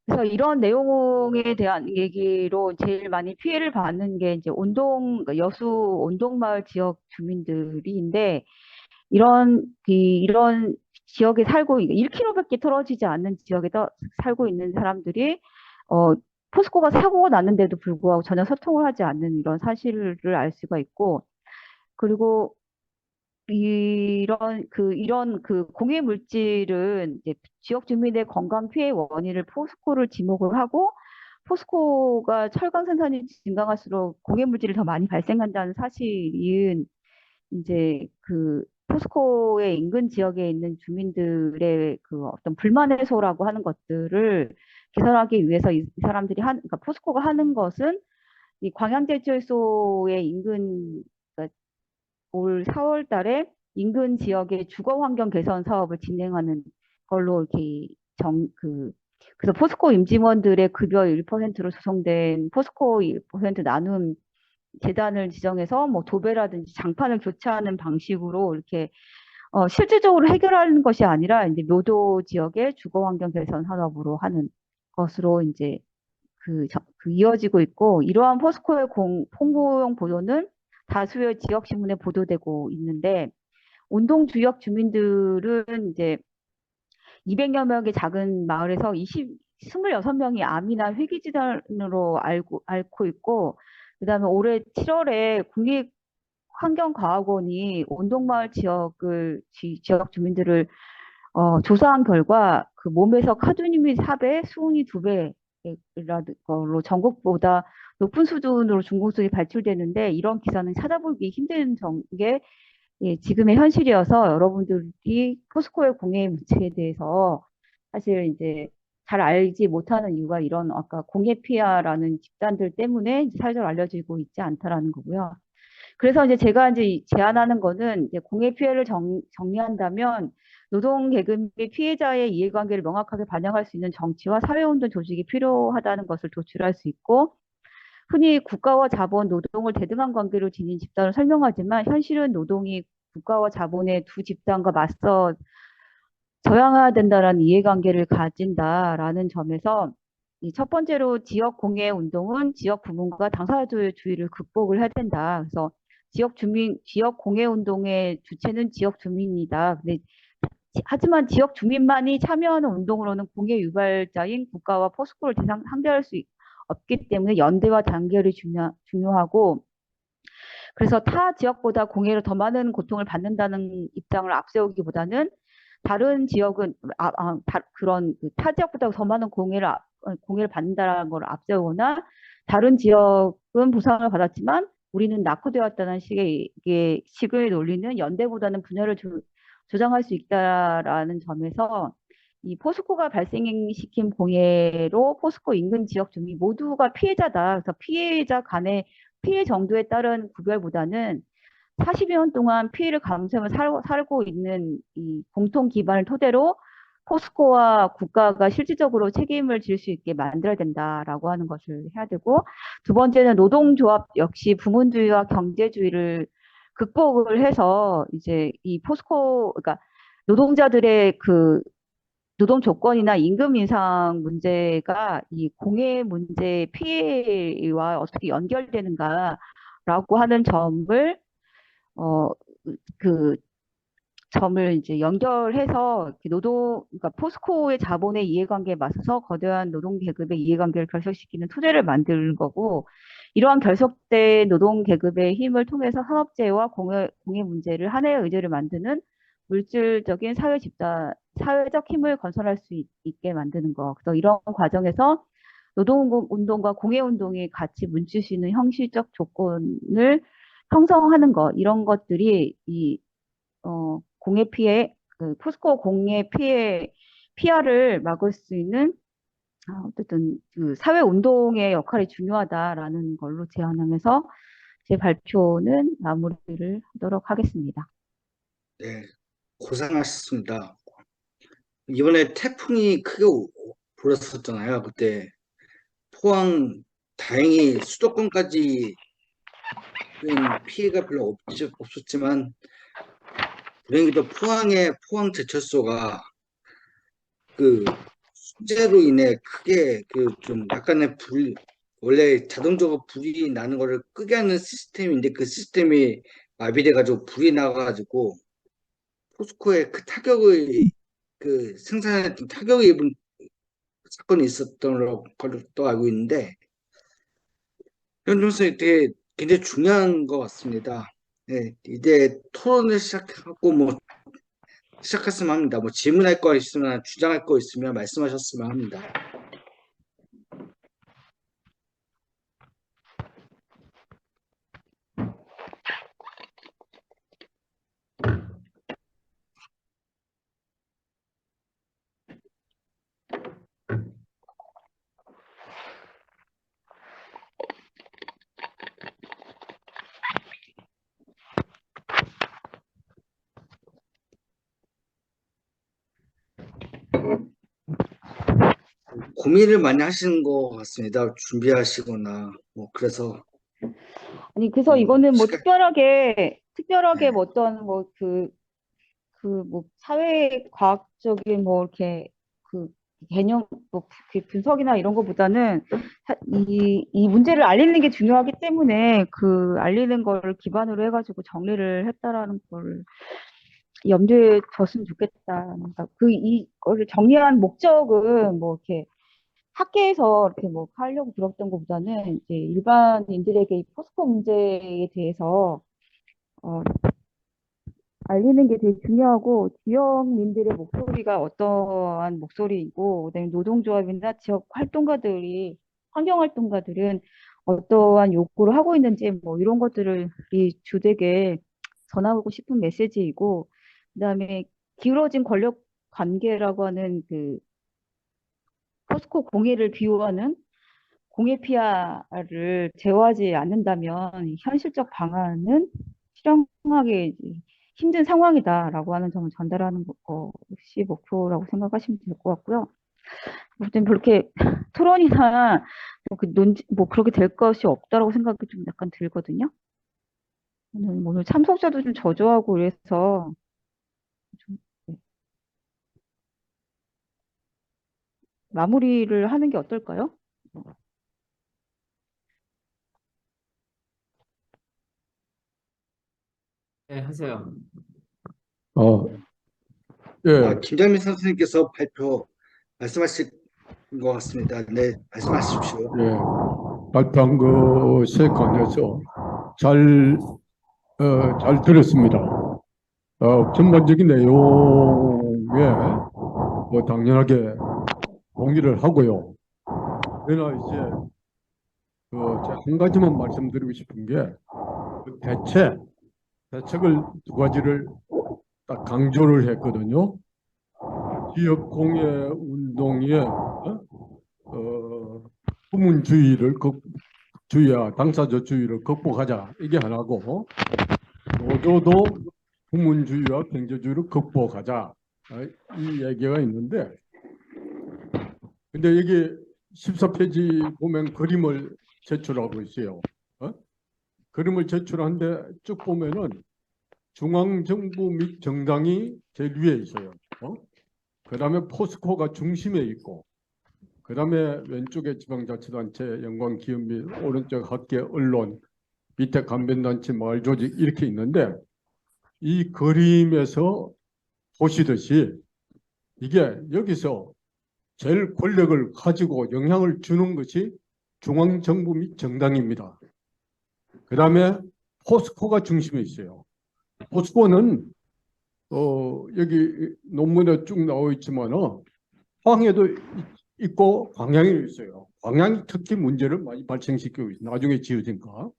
그래서 이런 내용에 대한 얘기로 제일 많이 피해를 받는 게 이제 그러니까 여수 온동마을 지역 주민들인데, 이런 지역에 살고 1km밖에 떨어지지 않는 지역에 살고 있는 사람들이 포스코가 사고가 났는데도 불구하고 전혀 소통을 하지 않는 이런 사실을 알 수가 있고, 그리고 이런 공해 물질은 이제 지역 주민의 건강 피해 원인을 포스코를 지목을 하고, 포스코가 철강 생산이 증가할수록 공해 물질이 더 많이 발생한다는 사실은 이제 그 포스코의 인근 지역에 있는 주민들의 그 어떤 불만 해소라고 하는 것들을 개선하기 위해서 이 사람들이 그러니까 포스코가 하는 것은 이 광양제철소의 그러니까 올 4월 달에 인근 지역의 주거 환경 개선 사업을 진행하는 걸로 이렇게 그래서 포스코 임직원들의 급여 1%로 조성된 포스코 1% 나눔 재단을 지정해서 뭐 도배라든지 장판을 교체하는 방식으로 이렇게 실질적으로 해결하는 것이 아니라 이제 묘도 지역의 주거 환경 개선 산업으로 하는 것으로 이제 그 이어지고 있고, 이러한 포스코의 홍보용 보도는 다수의 지역 신문에 보도되고 있는데, 운동 지역 주민들은 이제 200여 명의 작은 마을에서 26명이 암이나 회귀질환으로 앓고 있고, 그다음에 올해 7월에 국립환경과학원이 온동마을 지역 주민들을 조사한 결과 그 몸에서 카드뮴이 4배, 수은이 2배라는 걸로 전국보다 높은 수준으로 중금속이 발출되는데, 이런 기사는 찾아보기 힘든 게 지금의 현실이어서 여러분들이 포스코의 공해 문제에 대해서 사실 이제 잘 알지 못하는 이유가 이런 아까 공해 피해라는 집단들 때문에 이제 사회적으로 알려지고 있지 않다라는 거고요. 그래서 이제 제가 이제 제안하는 거는 이제 공해 피해를 정리한다면 노동 계급의 피해자의 이해관계를 명확하게 반영할 수 있는 정치와 사회운동 조직이 필요하다는 것을 도출할 수 있고, 흔히 국가와 자본, 노동을 대등한 관계로 지닌 집단을 설명하지만 현실은 노동이 국가와 자본의 두 집단과 맞서 저양해야 된다라는 이해관계를 가진다라는 점에서 이 첫 번째로 지역 공예 운동은 지역 부문과 당사자의 주의를 극복을 해야 된다. 그래서 지역 공예 운동의 주체는 지역 주민이다. 근데 하지만 지역 주민만이 참여하는 운동으로는 공예 유발자인 국가와 포스코를 상대할 수 없기 때문에 연대와 단결이 중요하고, 그래서 타 지역보다 공해로 더 많은 고통을 받는다는 입장을 앞세우기보다는 다른 지역은 그런 타 지역보다 더 많은 공해를 받는다는 걸 앞세우거나, 다른 지역은 보상을 받았지만 우리는 낙후되었다는 식의 논리는 연대보다는 분열을 조장할 수 있다라는 점에서 이 포스코가 발생시킨 공해로 포스코 인근 지역 주민 모두가 피해자다. 그래서 피해자 간의 피해 정도에 따른 구별보다는 40여 년 동안 피해를 감수하며 살고 있는 이 공통 기반을 토대로 포스코와 국가가 실질적으로 책임을 질 수 있게 만들어야 된다라고 하는 것을 해야 되고, 두 번째는 노동조합 역시 부문주의와 경제주의를 극복을 해서 이제 이 그러니까 노동자들의 그 노동 조건이나 임금 인상 문제가 이 공해 문제 피해와 어떻게 연결되는가라고 하는 어, 그 점을 이제 연결해서 이렇게 그러니까 포스코의 자본의 이해관계에 맞서서 거대한 노동 계급의 이해관계를 결속시키는 토대를 만드는 거고, 이러한 결속된 노동 계급의 힘을 통해서 산업재해와 공해 문제를 하나의 의제를 만드는 물질적인 사회적 힘을 건설할 수 있게 만드는 거. 그래서 이런 과정에서 노동운동과 공해운동이 같이 뭉칠 수 있는 형식적 조건을 형성하는 것, 이런 것들이 공해 피해, 포스코 공해 피해를 막을 수 있는 어쨌든 그 사회 운동의 역할이 중요하다라는 걸로 제안하면서 제 발표는 마무리를 하도록 하겠습니다. 네, 고생하셨습니다. 이번에 태풍이 크게 불었었잖아요. 그때 포항 다행히 수도권까지 피해가 별로 없었지만 불행히도 포항 제철소가 그 수재로 인해 크게 좀 약간의 원래 자동적으로 불이 나는 거를 끄게 하는 시스템인데 그 시스템이 마비돼가지고 불이 나가지고 포스코에 생산에 좀 타격을 입은 사건이 있었던 걸로 또 알고 있는데, 이런 점에서 되게 굉장히 중요한 것 같습니다. 네, 이제 토론을 시작했으면 합니다. 뭐 질문할 거 있으면, 주장할 거 있으면 말씀하셨으면 합니다. 고민을 많이 하시는 것 같습니다. 준비하시거나 뭐 그래서 아니, 그래서 이거는 뭐 시간 특별하게 네. 뭐 어떤 뭐 뭐 사회과학적인 뭐 이렇게 그 개념 뭐 그 분석이나 이런 거보다는 이 문제를 알리는 게 중요하기 때문에 그 알리는 걸 기반으로 해가지고 정리를 했다라는 걸 염두에 뒀으면 좋겠다. 그러니까 이거를 정리한 목적은 뭐 이렇게 학계에서 이렇게 뭐 하려고 들었던 것보다는 이제 일반인들에게 이 포스코 문제에 대해서 알리는 게 되게 중요하고 지역민들의 목소리가 어떠한 목소리이고 그다음에 노동조합이나 지역 활동가들이 환경활동가들은 어떠한 요구를 하고 있는지 뭐 이런 것들을 이 주되게 전하고 싶은 메시지이고 그다음에 기울어진 권력 관계라고 하는 그 포스코 공해를 비유하는 공해 피해를 제어하지 않는다면 현실적 방안은 실현하기 힘든 상황이다라고 하는 점을 전달하는 것이 목표라고 생각하시면 될 것 같고요. 아무튼 그렇게 토론이나 뭐 그렇게 될 것이 없다라고 생각이 좀 약간 들거든요. 오늘 참석자도 좀 저조하고 그래서 좀 마무리를 하는 게 어떨까요? 네, 하세요. 어, 예, 김장민 선생님께서 말씀하신 것 같습니다. 네, 말씀하십시오. 예. 발표한 것에 관해서 잘, 잘 들었습니다. 전반적인 내용에 뭐 당연하게 동의를 하고요. 그러나 이제 제가 한 가지만 말씀드리고 싶은 게 그 대책을 두 가지를 딱 강조를 했거든요. 지역 공예 운동의 주의와 당사자주의를 극복하자 이게 하나고 노조도 후문주의와 경제주의를 극복하자 이 얘기가 있는데 근데 여기 14페이지 보면 그림을 제출하고 있어요. 그림을 제출한데 쭉 보면은 중앙정부 및 정당이 제일 위에 있어요. 그 다음에 포스코가 중심에 있고 그 다음에 왼쪽에 지방자치단체, 연관기업 및 오른쪽 학계, 언론, 밑에 간변단체, 마을조직 이렇게 있는데 이 그림에서 보시듯이 이게 여기서 제일 권력을 가지고 영향을 주는 것이 중앙정부 및 정당입니다. 그 다음에 포스코가 중심에 있어요. 포스코는 여기 논문에 쭉 나와 있지만 황해도 있고 광양에도 있어요. 광양이 특히 문제를 많이 발생시키고 있어요. 나중에 지어진가.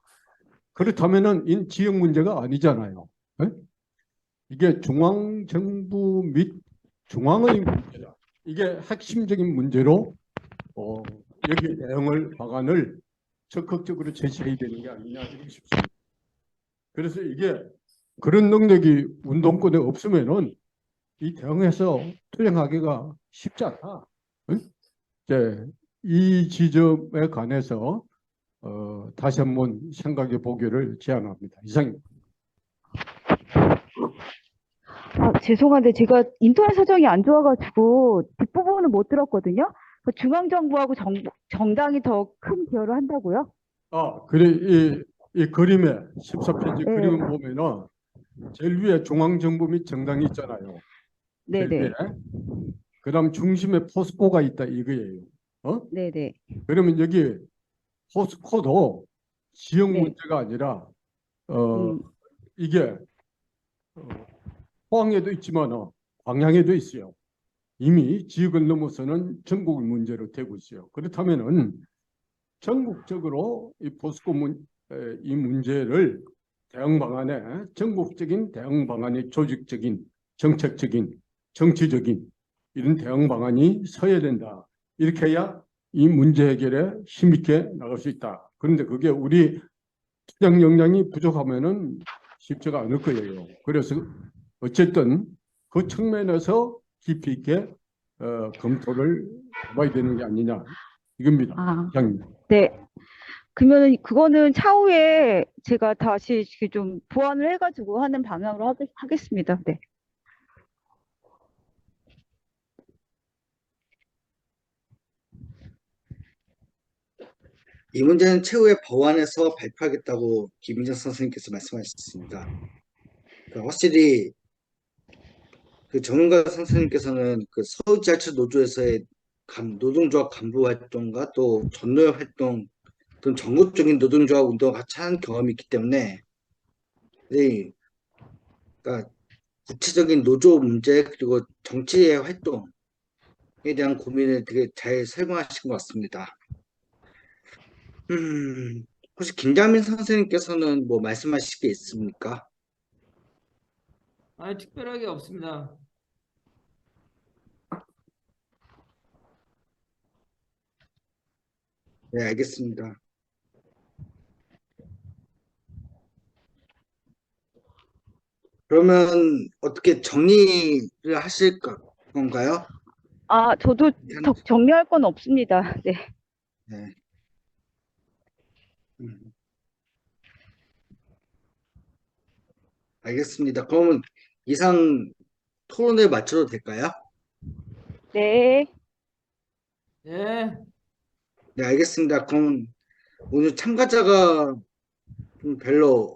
그렇다면은 이 지역 문제가 아니잖아요. 네? 이게 중앙정부 및 중앙의 문제다. 이게 핵심적인 문제로 여기 대응을 방안을 적극적으로 제시해야 되는 게 아니냐 이렇게 싶습니다. 그래서 이게 그런 능력이 운동권에 없으면은 이 대응해서 투쟁하기가 쉽지 않다. 응? 이제 이 지점에 관해서 다시 한번 생각해 보기를 제안합니다. 이상입니다. 죄송한데 제가 인터넷 사정이 안 좋아가지고 뒷부분은 못 들었거든요. 중앙정부하고 정당이 더 큰 기여를 한다고요? 그래 이 그림에 14페이지 네, 그림을 보면은 제일 위에 중앙정부 및 정당이 있잖아요. 제일 네네, 위에. 그다음 중심에 포스코가 있다 이거예요. 네네, 그러면 여기 포스코도 지역 네, 문제가 아니라 어, 음, 이게 포항에도 있지만 광양에도 있어요. 이미 지역을 넘어서는 전국 문제로 되고 있어요. 그렇다면은 전국적으로 이 포스코 이 문제를 대응 방안에 전국적인 대응 방안이 조직적인, 정책적인, 정치적인 이런 대응 방안이 서야 된다. 이렇게 해야 이 문제 해결에 힘있게 나갈 수 있다. 그런데 그게 우리 투쟁 역량이 부족하면은 쉽지가 않을 거예요. 그래서 어쨌든 그 측면에서 깊이 있게 검토를 해봐야 되는 게 아니냐 이겁니다. 아, 이상입니다. 네. 그러면은 그거는 차후에 제가 다시 이렇게 좀 보완을 해가지고 하는 방향으로 하겠습니다. 네. 이 문제는 최후의 법안에서 발표하겠다고 김인정 선생님께서 말씀하셨습니다. 그러니까 확실히 그 정윤가 선생님께서는 그 서울지하철 노조에서의 노동조합 간부 활동과 또 전노회 활동 그런 전국적인 노동조합 운동을 같이 한 경험이 있기 때문에 이 그러니까 구체적인 노조 문제 그리고 정치의 활동에 대한 고민을 되게 잘 설명하신 것 같습니다. 혹시 김장민 선생님께서는 뭐 말씀하실 게 있습니까? 아니, 특별하게 없습니다. 네, 알겠습니다. 그러면 어떻게 정리를 하실 건가요? 아, 저도 정리할 건 없습니다. 네. 네. 음, 알겠습니다. 그러면 이상 토론을 마쳐도 될까요? 네. 예. 네, 알겠습니다. 그럼 오늘 참가자가 좀 별로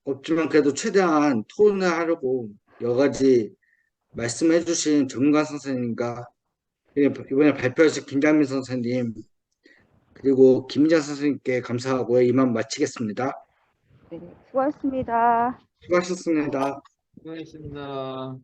없지만 그래도 최대한 토론을 하려고 여러 가지 말씀해 주신 전문가 선생님과 이번에 발표하신 김장민 선생님 그리고 김희자 선생님께 감사하고요. 이만 마치겠습니다. 네. 수고하셨습니다. 수고하셨습니다. 수고하셨습니다.